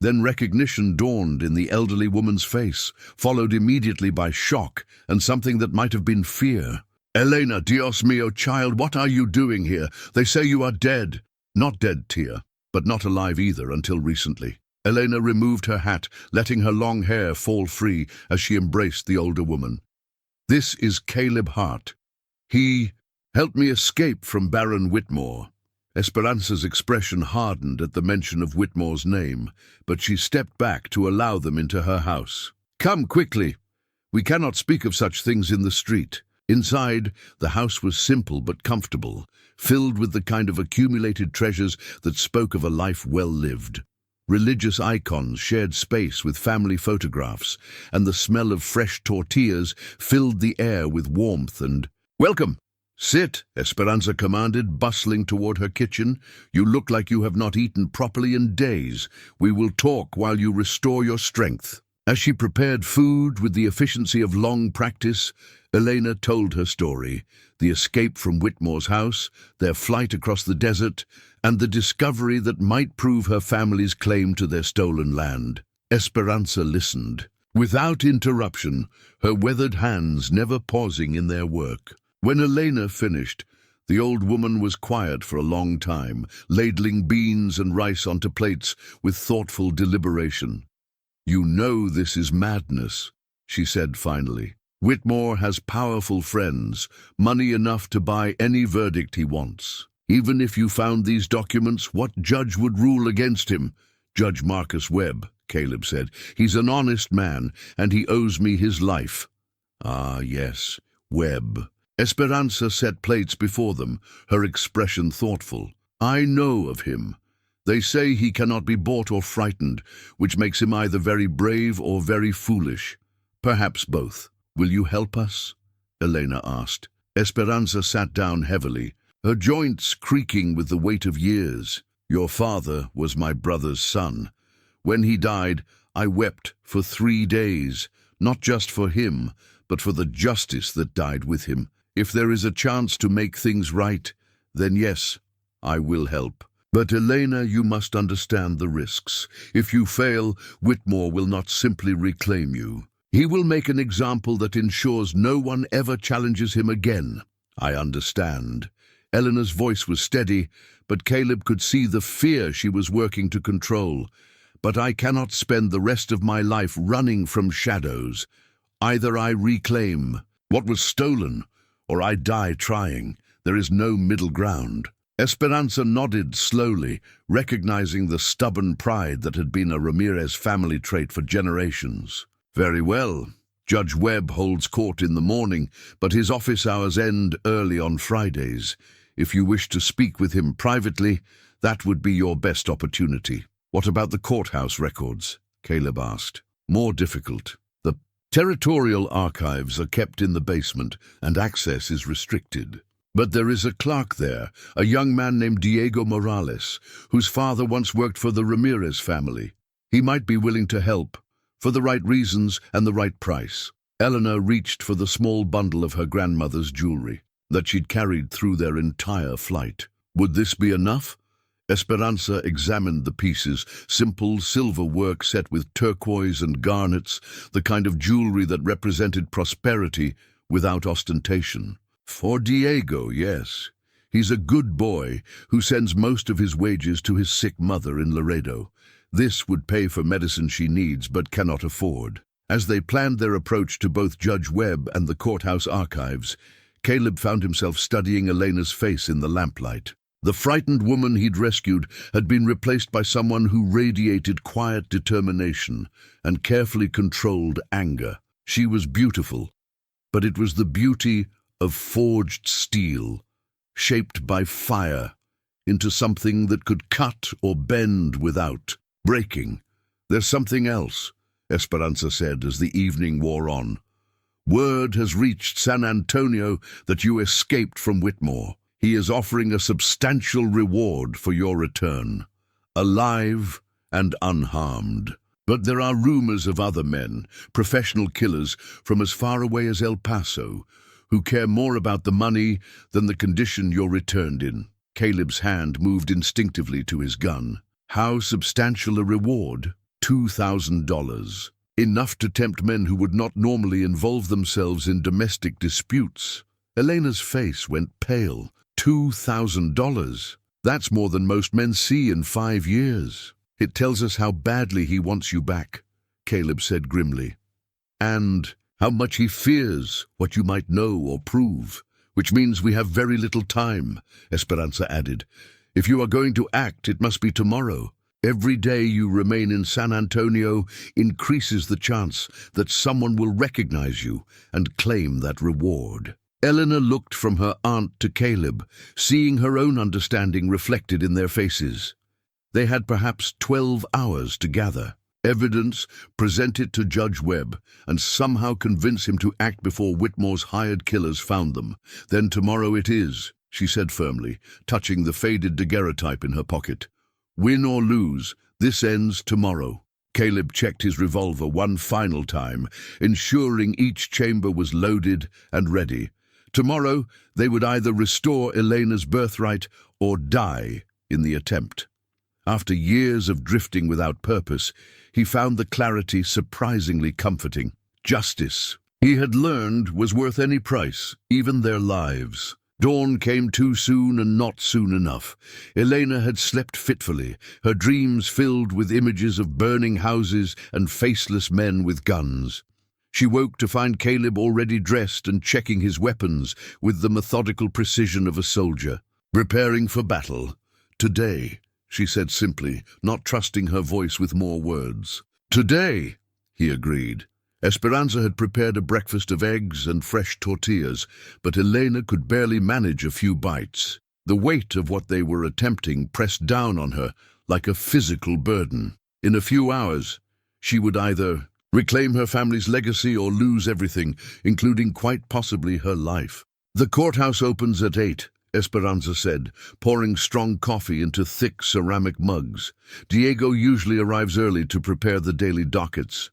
Then recognition dawned in the elderly woman's face, followed immediately by shock and something that might have been fear. "Elena, Dios mío, child, what are you doing here? They say you are dead." "Not dead, Tia, but not alive either until recently." Elena removed her hat, letting her long hair fall free as she embraced the older woman. "This is Caleb Hart. He helped me escape from Baron Whitmore." Esperanza's expression hardened at the mention of Whitmore's name, but she stepped back to allow them into her house. "Come quickly. We cannot speak of such things in the street." Inside, the house was simple but comfortable, filled with the kind of accumulated treasures that spoke of a life well lived. Religious icons shared space with family photographs, and the smell of fresh tortillas filled the air with warmth and "Welcome! Sit," Esperanza commanded, bustling toward her kitchen. "You look like you have not eaten properly in days. We will talk while you restore your strength." As she prepared food with the efficiency of long practice, Elena told her story, the escape from Whitmore's house, their flight across the desert, and the discovery that might prove her family's claim to their stolen land. Esperanza listened, without interruption, her weathered hands never pausing in their work. When Elena finished, the old woman was quiet for a long time, ladling beans and rice onto plates with thoughtful deliberation. "You know this is madness," she said finally. "Whitmore has powerful friends, money enough to buy any verdict he wants. Even if you found these documents, what judge would rule against him?" "Judge Marcus Webb," Caleb said. "He's an honest man, and he owes me his life." "Ah, yes, Webb." Esperanza set plates before them, her expression thoughtful. "I know of him. They say he cannot be bought or frightened, which makes him either very brave or very foolish. Perhaps both. Will you help us?" Elena asked. Esperanza sat down heavily, her joints creaking with the weight of years. "Your father was my brother's son. When he died, I wept for 3 days, not just for him, but for the justice that died with him. If there is a chance to make things right, then yes, I will help. But Elena, you must understand the risks. If you fail, Whitmore will not simply reclaim you. He will make an example that ensures no one ever challenges him again. I understand. Elena's voice was steady, but Caleb could see the fear she was working to control. But I cannot spend the rest of my life running from shadows. Either I reclaim what was stolen, or I die trying. There is no middle ground. Esperanza nodded slowly, recognizing the stubborn pride that had been a Ramirez family trait for generations. Very well. Judge Webb holds court in the morning, but his office hours end early on Fridays. If you wish to speak with him privately, that would be your best opportunity. What about the courthouse records? Caleb asked. More difficult. The territorial archives are kept in the basement, and access is restricted. But there is a clerk there, a young man named Diego Morales, whose father once worked for the Ramirez family. He might be willing to help, for the right reasons and the right price. Elena reached for the small bundle of her grandmother's jewelry that she'd carried through their entire flight. Would this be enough? Esperanza examined the pieces, simple silver work set with turquoise and garnets, the kind of jewelry that represented prosperity without ostentation. For Diego, yes. He's a good boy who sends most of his wages to his sick mother in Laredo. This would pay for medicine she needs but cannot afford. As they planned their approach to both Judge Webb and the courthouse archives, Caleb found himself studying Elena's face in the lamplight. The frightened woman he'd rescued had been replaced by someone who radiated quiet determination and carefully controlled anger. She was beautiful, but it was the beauty of forged steel, shaped by fire, into something that could cut or bend without breaking. There's something else, Esperanza said as the evening wore on. Word has reached San Antonio that you escaped from Whitmore. He is offering a substantial reward for your return, alive and unharmed. But there are rumors of other men, professional killers from as far away as El Paso, who care more about the money than the condition you're returned in. Caleb's hand moved instinctively to his gun. How substantial a reward? $2,000. Enough to tempt men who would not normally involve themselves in domestic disputes. Elena's face went pale. $2,000. That's more than most men see in 5 years. It tells us how badly he wants you back, Caleb said grimly. And how much he fears what you might know or prove, which means we have very little time, Esperanza added. If you are going to act, it must be tomorrow. Every day you remain in San Antonio increases the chance that someone will recognize you and claim that reward. Elena looked from her aunt to Caleb, seeing her own understanding reflected in their faces. They had perhaps 12 hours to gather evidence, present it to Judge Webb, and somehow convince him to act before Whitmore's hired killers found them. Then tomorrow it is, she said firmly, touching the faded daguerreotype in her pocket. Win or lose, this ends tomorrow. Caleb checked his revolver one final time, ensuring each chamber was loaded and ready. Tomorrow, they would either restore Elena's birthright or die in the attempt. After years of drifting without purpose, he found the clarity surprisingly comforting. Justice, he had learned, was worth any price, even their lives. Dawn came too soon and not soon enough. Elena had slept fitfully, her dreams filled with images of burning houses and faceless men with guns. She woke to find Caleb already dressed and checking his weapons with the methodical precision of a soldier. Preparing for battle. Today, she said simply, not trusting her voice with more words. Today, he agreed. Esperanza had prepared a breakfast of eggs and fresh tortillas, but Elena could barely manage a few bites. The weight of what they were attempting pressed down on her like a physical burden. In a few hours, she would either reclaim her family's legacy or lose everything, including quite possibly her life. The courthouse opens at 8, Esperanza said, pouring strong coffee into thick ceramic mugs. Diego usually arrives early to prepare the daily dockets.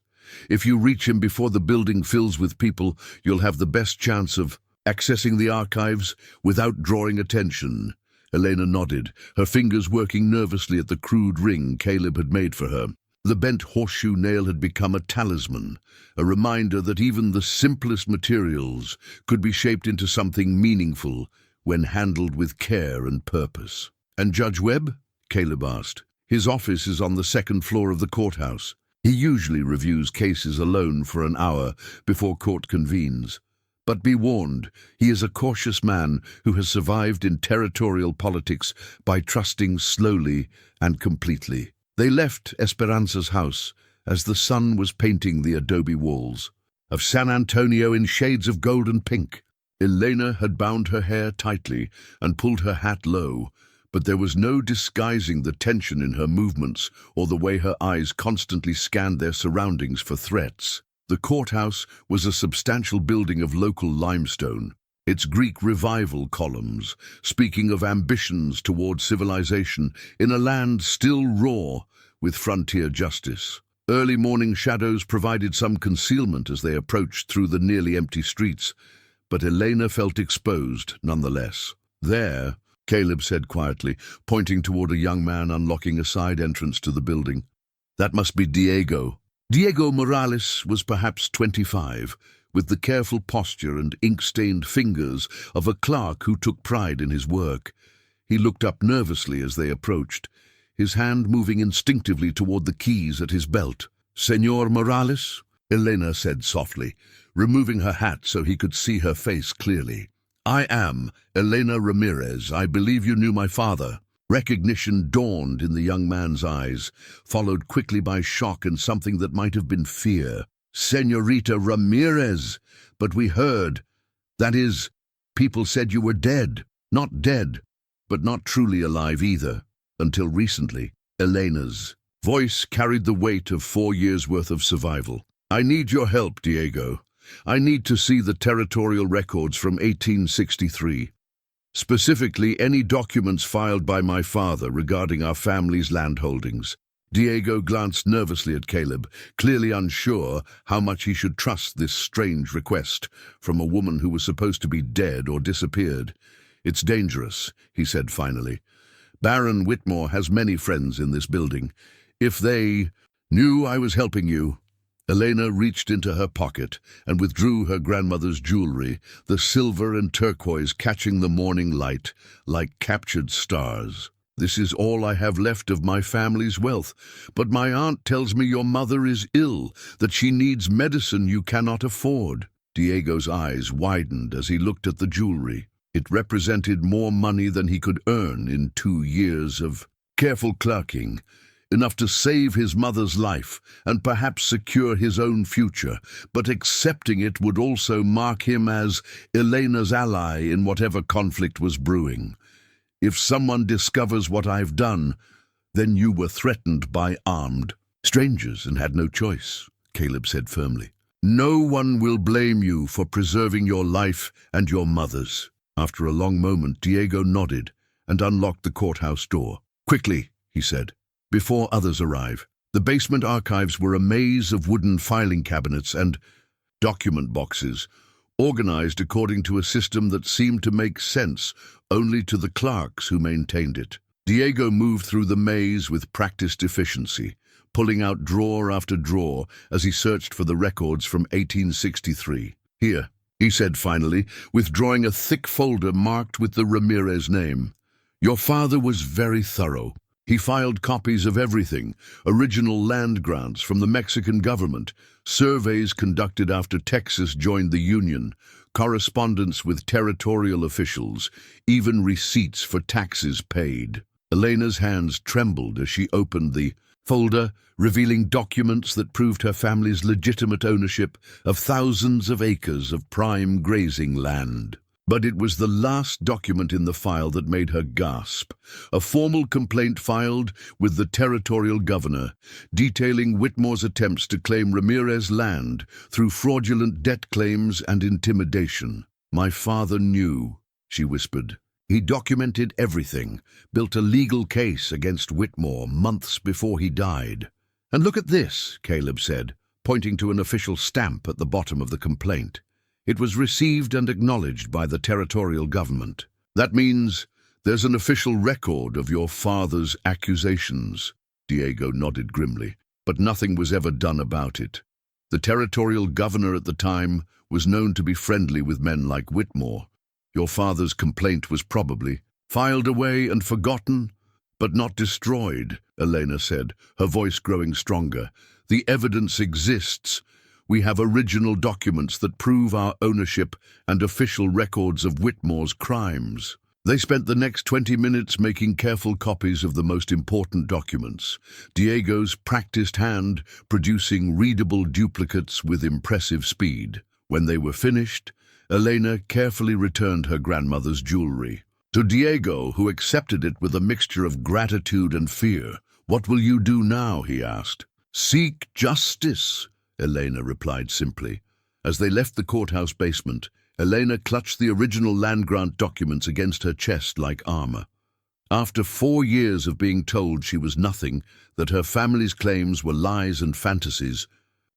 If you reach him before the building fills with people, you'll have the best chance of accessing the archives without drawing attention. Elena nodded, her fingers working nervously at the crude ring Caleb had made for her. The bent horseshoe nail had become a talisman, a reminder that even the simplest materials could be shaped into something meaningful when handled with care and purpose. "And Judge Webb?" Caleb asked. "His office is on the second floor of the courthouse. He usually reviews cases alone for an hour before court convenes. But be warned, he is a cautious man who has survived in territorial politics by trusting slowly and completely." They left Esperanza's house as the sun was painting the adobe walls of San Antonio in shades of gold and pink. Elena had bound her hair tightly and pulled her hat low, but there was no disguising the tension in her movements or the way her eyes constantly scanned their surroundings for threats. The courthouse was a substantial building of local limestone, its Greek revival columns speaking of ambitions toward civilization in a land still raw with frontier justice. Early morning shadows provided some concealment as they approached through the nearly empty streets, but Elena felt exposed nonetheless. "There," Caleb said quietly, pointing toward a young man unlocking a side entrance to the building. "That must be Diego." Diego Morales was perhaps 25, with the careful posture and ink-stained fingers of a clerk who took pride in his work. He looked up nervously as they approached, his hand moving instinctively toward the keys at his belt. "Señor Morales?" Elena said softly, removing her hat so he could see her face clearly. "I am Elena Ramirez. I believe you knew my father." Recognition dawned in the young man's eyes, followed quickly by shock and something that might have been fear. "Señorita Ramirez, but we heard. That is, people said you were dead. Not dead, but not truly alive either. Until recently." Elena's voice carried the weight of 4 years' worth of survival. "I need your help, Diego. I need to see the territorial records from 1863. Specifically, any documents filed by my father regarding our family's landholdings." Diego glanced nervously at Caleb, clearly unsure how much he should trust this strange request from a woman who was supposed to be dead or disappeared. "It's dangerous," he said finally. "Baron Whitmore has many friends in this building. If they knew I was helping you—" Elena reached into her pocket and withdrew her grandmother's jewelry, the silver and turquoise catching the morning light like captured stars. "This is all I have left of my family's wealth, but my aunt tells me your mother is ill, that she needs medicine you cannot afford." Diego's eyes widened as he looked at the jewelry. It represented more money than he could earn in 2 years of careful clerking, enough to save his mother's life and perhaps secure his own future, but accepting it would also mark him as Elena's ally in whatever conflict was brewing. "If someone discovers what I've done, then you were threatened by armed strangers and had no choice," Caleb said firmly. "No one will blame you for preserving your life and your mother's." After a long moment, Diego nodded and unlocked the courthouse door. "Quickly," he said, "before others arrive." The basement archives were a maze of wooden filing cabinets and document boxes, organized according to a system that seemed to make sense only to the clerks who maintained it. Diego moved through the maze with practiced efficiency, pulling out drawer after drawer as he searched for the records from 1863. "Here," he said finally, withdrawing a thick folder marked with the Ramirez name. "Your father was very thorough. He filed copies of everything: original land grants from the Mexican government, surveys conducted after Texas joined the Union, correspondence with territorial officials, even receipts for taxes paid." Elena's hands trembled as she opened the folder, revealing documents that proved her family's legitimate ownership of thousands of acres of prime grazing land. But it was the last document in the file that made her gasp. A formal complaint filed with the territorial governor, detailing Whitmore's attempts to claim Ramirez land through fraudulent debt claims and intimidation. "My father knew," she whispered. He documented everything, built a legal case against Whitmore months before he died. "And look at this," Caleb said, pointing to an official stamp at the bottom of the complaint. "It was received and acknowledged by the territorial government. That means there's an official record of your father's accusations." Diego nodded grimly, but nothing was ever done about it. The territorial governor at the time was known to be friendly with men like Whitmore. Your father's complaint was probably filed away and forgotten, but not destroyed, Elena said, her voice growing stronger. "The evidence exists. We have original documents that prove our ownership and official records of Whitmore's crimes." They spent the next 20 minutes making careful copies of the most important documents, Diego's practiced hand producing readable duplicates with impressive speed. When they were finished, Elena carefully returned her grandmother's jewelry. To Diego, who accepted it with a mixture of gratitude and fear, "What will you do now?" he asked. "Seek justice," Elena replied simply. As they left the courthouse basement, Elena clutched the original land grant documents against her chest like armor. After 4 years of being told she was nothing, that her family's claims were lies and fantasies,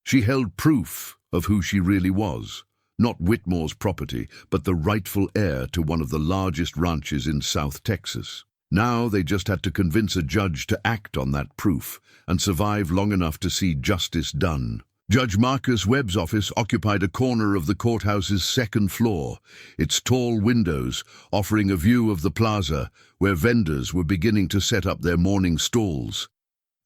she held proof of who she really was. Not Whitmore's property, but the rightful heir to one of the largest ranches in South Texas. Now they just had to convince a judge to act on that proof and survive long enough to see justice done. Judge Marcus Webb's office occupied a corner of the courthouse's second floor, its tall windows offering a view of the plaza where vendors were beginning to set up their morning stalls.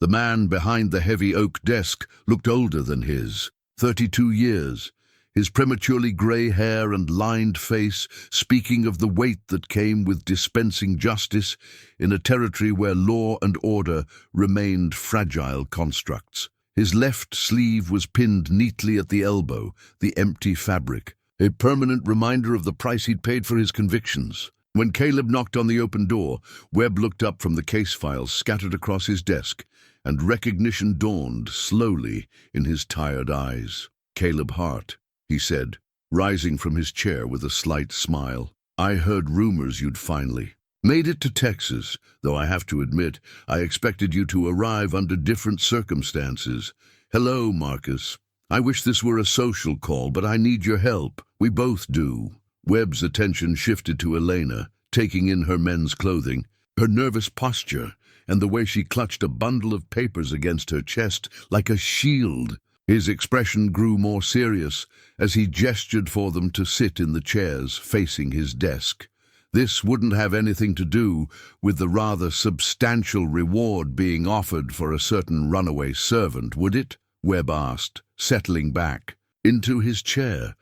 The man behind the heavy oak desk looked older than his, 32 years, his prematurely gray hair and lined face speaking of the weight that came with dispensing justice in a territory where law and order remained fragile constructs. His left sleeve was pinned neatly at the elbow, the empty fabric, a permanent reminder of the price he'd paid for his convictions. When Caleb knocked on the open door, Webb looked up from the case files scattered across his desk, and recognition dawned slowly in his tired eyes. "Caleb Hart," he said, rising from his chair with a slight smile. "I heard rumors you'd finally made it to Texas, though I have to admit, I expected you to arrive under different circumstances. Hello, Marcus. I wish this were a social call, but I need your help. We both do." Webb's attention shifted to Elena, taking in her men's clothing, her nervous posture, and the way she clutched a bundle of papers against her chest like a shield. His expression grew more serious as he gestured for them to sit in the chairs facing his desk. This wouldn't have anything to do with the rather substantial reward being offered for a certain runaway servant, would it? Webb asked, settling back into his chair.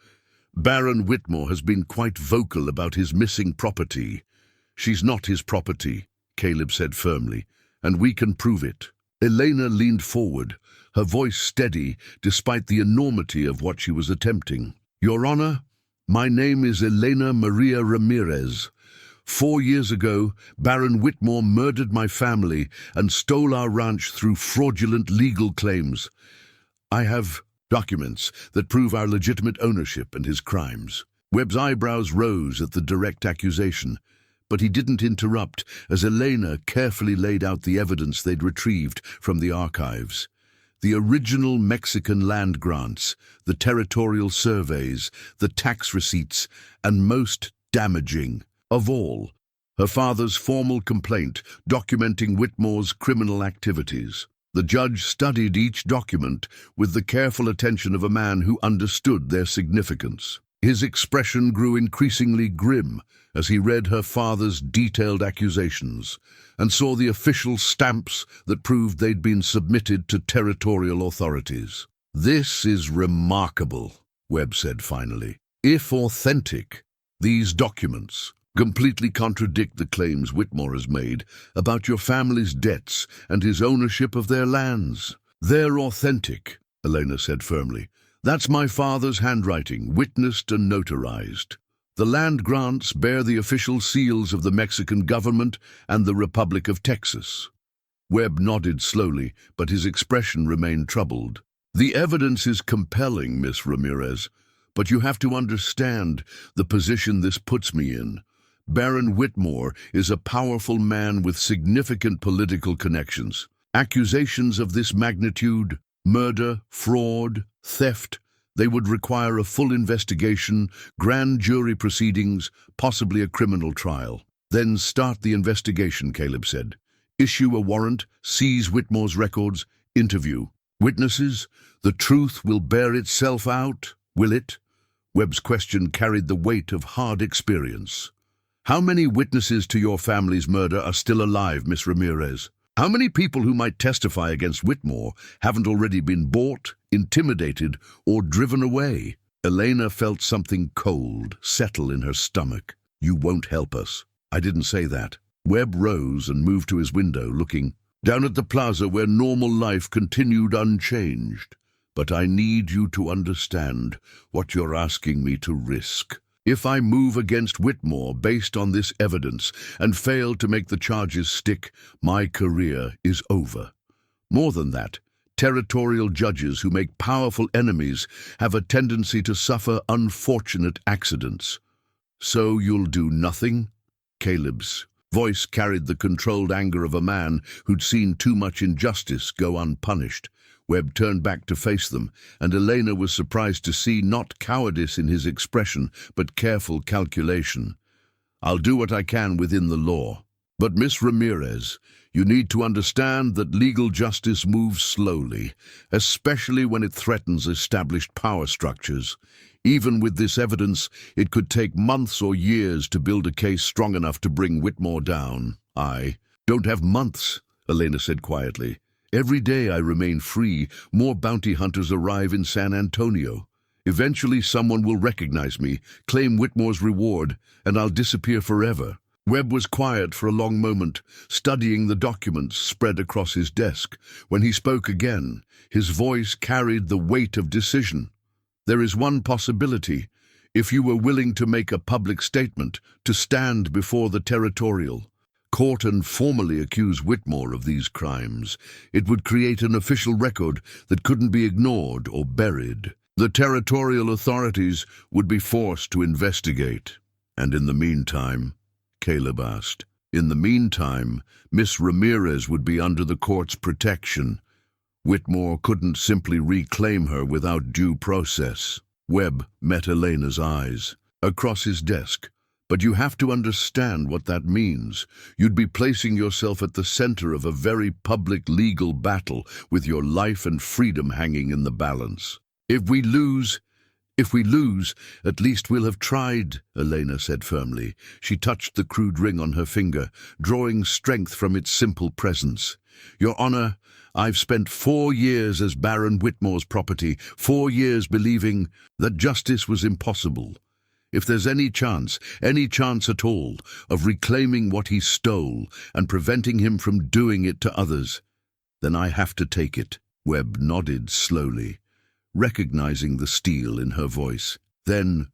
"Baron Whitmore has been quite vocal about his missing property." "She's not his property," Caleb said firmly, "and we can prove it." Elena leaned forward, her voice steady despite the enormity of what she was attempting. "Your Honor, my name is Elena Maria Ramirez. 4 years ago, Baron Whitmore murdered my family and stole our ranch through fraudulent legal claims. I have documents that prove our legitimate ownership and his crimes." Webb's eyebrows rose at the direct accusation, but he didn't interrupt as Elena carefully laid out the evidence they'd retrieved from the archives. The original Mexican land grants, the territorial surveys, the tax receipts, and most damaging of all, her father's formal complaint documenting Whitmore's criminal activities. The judge studied each document with the careful attention of a man who understood their significance. His expression grew increasingly grim as he read her father's detailed accusations and saw the official stamps that proved they'd been submitted to territorial authorities. "This is remarkable," Webb said finally. "If authentic, these documents completely contradict the claims Whitmore has made about your family's debts and his ownership of their lands." "They're authentic," Elena said firmly. "That's my father's handwriting, witnessed and notarized. The land grants bear the official seals of the Mexican government and the Republic of Texas." Webb nodded slowly, but his expression remained troubled. "The evidence is compelling, Miss Ramirez, but you have to understand the position this puts me in. Baron Whitmore is a powerful man with significant political connections. Accusations of this magnitude, murder, fraud, theft, they would require a full investigation, grand jury proceedings, possibly a criminal trial. Then start the investigation, Caleb said. Issue a warrant, seize Whitmore's records, interview. Witnesses, the truth will bear itself out, will it? Webb's question carried the weight of hard experience. How many witnesses to your family's murder are still alive, Miss Ramirez? How many people who might testify against Whitmore haven't already been bought, intimidated, or driven away? Elena felt something cold settle in her stomach. You won't help us. I didn't say that. Webb rose and moved to his window, looking down at the plaza where normal life continued unchanged. But I need you to understand what you're asking me to risk. If I move against Whitmore based on this evidence and fail to make the charges stick, my career is over. More than that, territorial judges who make powerful enemies have a tendency to suffer unfortunate accidents. So you'll do nothing? Caleb's voice carried the controlled anger of a man who'd seen too much injustice go unpunished. Webb turned back to face them, and Elena was surprised to see not cowardice in his expression, but careful calculation. I'll do what I can within the law. But Miss Ramirez, you need to understand that legal justice moves slowly, especially when it threatens established power structures. Even with this evidence, it could take months or years to build a case strong enough to bring Whitmore down. I don't have months, Elena said quietly. Every day I remain free, more bounty hunters arrive in San Antonio. Eventually someone will recognize me, claim Whitmore's reward, and I'll disappear forever. Webb was quiet for a long moment, studying the documents spread across his desk. When he spoke again, his voice carried the weight of decision. There is one possibility. If you were willing to make a public statement, to stand before the territorial court and formally accuse Whitmore of these crimes, it would create an official record that couldn't be ignored or buried. The territorial authorities would be forced to investigate. And in the meantime, Caleb asked, in the meantime, Miss Ramirez would be under the court's protection. Whitmore couldn't simply reclaim her without due process. Webb met Elena's eyes. Across his desk. But you have to understand what that means. You'd be placing yourself at the center of a very public legal battle with your life and freedom hanging in the balance. If we lose, at least we'll have tried, Elena said firmly. She touched the crude ring on her finger, drawing strength from its simple presence. Your Honor, I've spent 4 years as Baron Whitmore's property, 4 years believing that justice was impossible. If there's any chance at all, of reclaiming what he stole and preventing him from doing it to others, then I have to take it. Webb nodded slowly, recognizing the steel in her voice. Then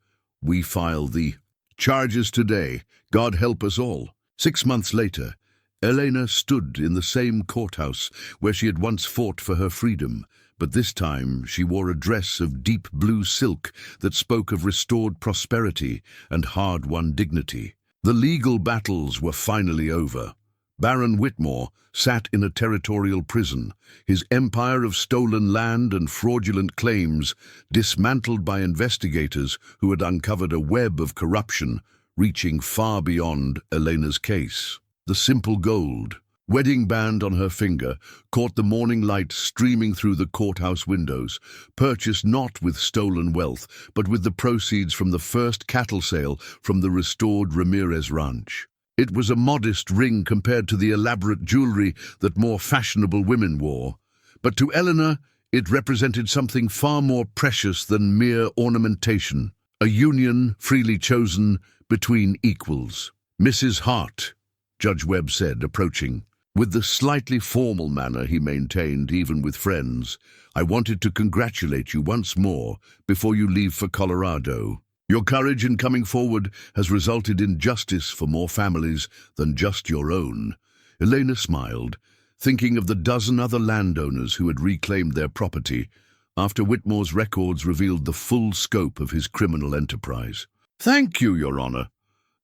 we file the charges today. God help us all. 6 months later, Elena stood in the same courthouse where she had once fought for her freedom, but this time she wore a dress of deep blue silk that spoke of restored prosperity and hard-won dignity. The legal battles were finally over. Baron Whitmore sat in a territorial prison, his empire of stolen land and fraudulent claims dismantled by investigators who had uncovered a web of corruption reaching far beyond Elena's case. The simple gold wedding band on her finger caught the morning light streaming through the courthouse windows, purchased not with stolen wealth, but with the proceeds from the first cattle sale from the restored Ramirez ranch. It was a modest ring compared to the elaborate jewelry that more fashionable women wore, but to Elena it represented something far more precious than mere ornamentation, a union freely chosen between equals. Mrs. Hart, Judge Webb said, approaching. With the slightly formal manner he maintained even with friends, I wanted to congratulate you once more before you leave for Colorado. Your courage in coming forward has resulted in justice for more families than just your own. Elena smiled, thinking of the dozen other landowners who had reclaimed their property after Whitmore's records revealed the full scope of his criminal enterprise. Thank you, Your Honor.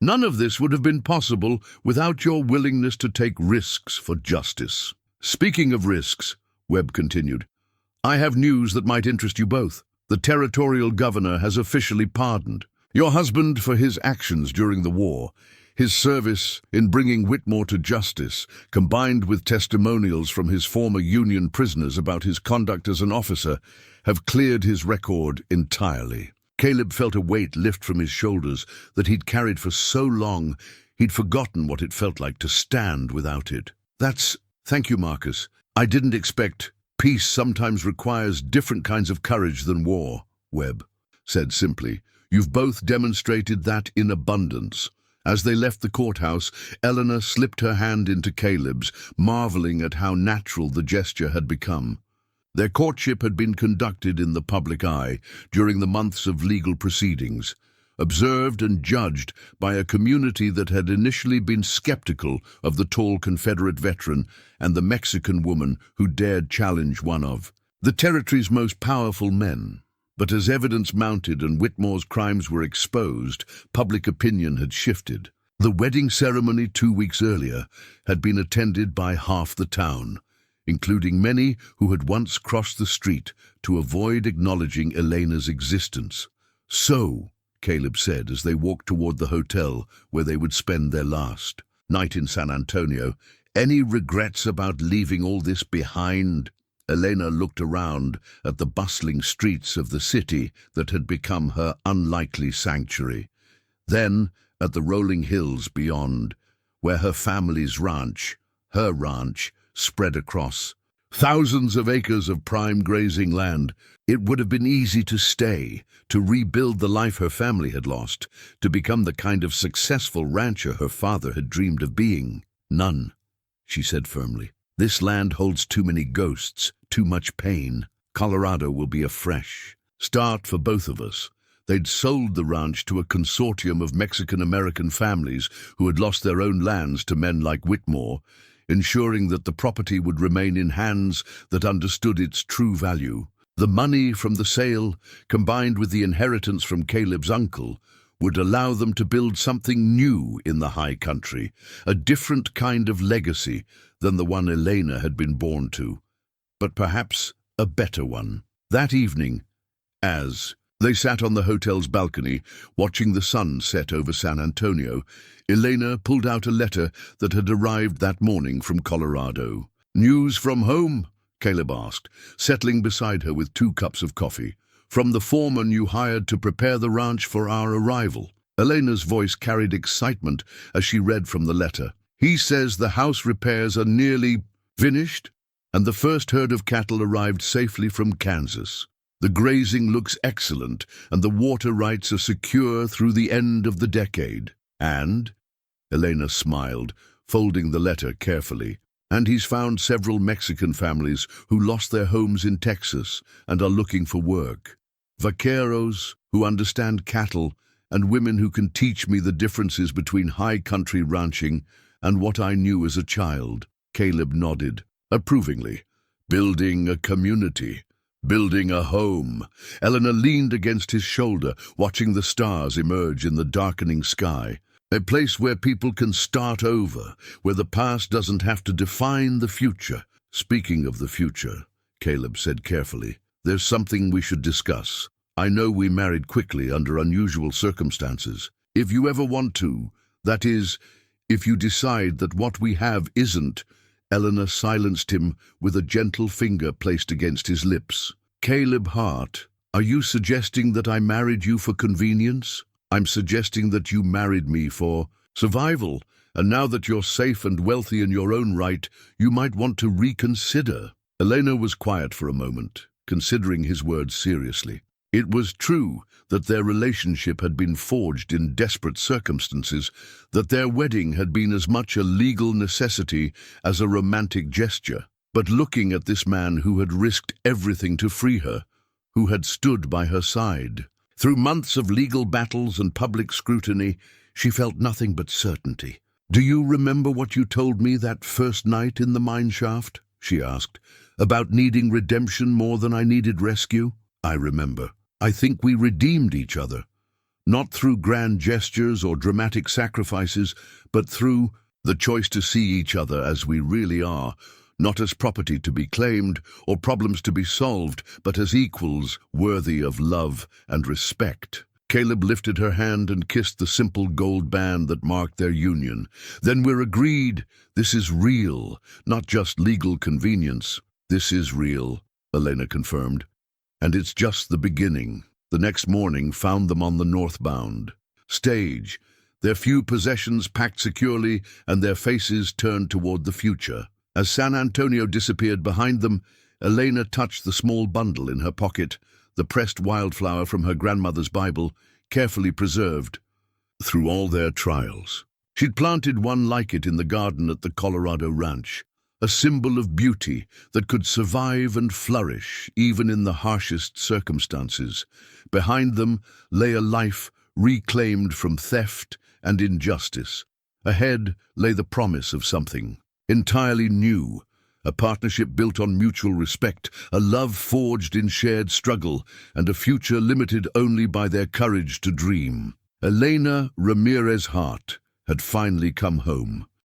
None of this would have been possible without your willingness to take risks for justice. Speaking of risks, Webb continued, I have news that might interest you both. The territorial governor has officially pardoned your husband for his actions during the war. His service in bringing Whitmore to justice, combined with testimonials from his former Union prisoners about his conduct as an officer, have cleared his record entirely. Caleb felt a weight lift from his shoulders that he'd carried for so long he'd forgotten what it felt like to stand without it. Thank you, Marcus. I didn't expect. Peace sometimes requires different kinds of courage than war, Webb said simply. You've both demonstrated that in abundance. As they left the courthouse, Elena slipped her hand into Caleb's, marveling at how natural the gesture had become. Their courtship had been conducted in the public eye during the months of legal proceedings, observed and judged by a community that had initially been skeptical of the tall Confederate veteran and the Mexican woman who dared challenge one of the territory's most powerful men. But as evidence mounted and Whitmore's crimes were exposed, public opinion had shifted. The wedding ceremony 2 weeks earlier had been attended by half the town, including many who had once crossed the street to avoid acknowledging Elena's existence. So, Caleb said as they walked toward the hotel where they would spend their last night in San Antonio, any regrets about leaving all this behind? Elena looked around at the bustling streets of the city that had become her unlikely sanctuary, then at the rolling hills beyond, where her family's her ranch, spread across thousands of acres of prime grazing land. It would have been easy to stay, to rebuild the life her family had lost, to become the kind of successful rancher her father had dreamed of being. None, she said firmly. This land holds too many ghosts, too much pain. Colorado will be a fresh start for both of us. They'd sold the ranch to a consortium of Mexican-American families who had lost their own lands to men like Whitmore, ensuring that the property would remain in hands that understood its true value. The money from the sale, combined with the inheritance from Caleb's uncle, would allow them to build something new in the high country, a different kind of legacy than the one Elena had been born to, but perhaps a better one. That evening, as they sat on the hotel's balcony, watching the sun set over San Antonio, Elena pulled out a letter that had arrived that morning from Colorado. News from home? Caleb asked, settling beside her with 2 cups of coffee. From the foreman you hired to prepare the ranch for our arrival. Elena's voice carried excitement as she read from the letter. He says the house repairs are nearly finished, and the first herd of cattle arrived safely from Kansas. The grazing looks excellent, and the water rights are secure through the end of the decade. And, Elena smiled, folding the letter carefully, and he's found several Mexican families who lost their homes in Texas and are looking for work. Vaqueros who understand cattle, and women who can teach me the differences between high country ranching and what I knew as a child. Caleb nodded, approvingly. Building a community. Building a home. Elena leaned against his shoulder, watching the stars emerge in the darkening sky. A place where people can start over, where the past doesn't have to define the future. Speaking of the future, Caleb said carefully, there's something we should discuss. I know we married quickly under unusual circumstances. If you ever want to, that is, if you decide that what we have isn't. Elena silenced him with a gentle finger placed against his lips. Caleb Hart, are you suggesting that I married you for convenience? I'm suggesting that you married me for survival, and now that you're safe and wealthy in your own right, you might want to reconsider. Elena was quiet for a moment, considering his words seriously. It was true that their relationship had been forged in desperate circumstances, that their wedding had been as much a legal necessity as a romantic gesture. But looking at this man who had risked everything to free her, who had stood by her side, through months of legal battles and public scrutiny, she felt nothing but certainty. Do you remember what you told me that first night in the mine shaft? She asked, about needing redemption more than I needed rescue? I remember. I think we redeemed each other. not through grand gestures or dramatic sacrifices, but through the choice to see each other as we really are, not as property to be claimed or problems to be solved, but as equals worthy of love and respect. Caleb lifted her hand and kissed the simple gold band that marked their union. Then we're agreed. This is real, not just legal convenience. This is real, Elena confirmed. And it's just the beginning. The next morning found them on the northbound stage, their few possessions packed securely and their faces turned toward the future. As San Antonio disappeared behind them, Elena touched the small bundle in her pocket, the pressed wildflower from her grandmother's Bible, carefully preserved through all their trials. She'd planted one like it in the garden at the Colorado ranch, a symbol of beauty that could survive and flourish even in the harshest circumstances. Behind them lay a life reclaimed from theft and injustice. Ahead lay the promise of something entirely new, a partnership built on mutual respect, a love forged in shared struggle, and a future limited only by their courage to dream. Elena Ramirez Hart had finally come home.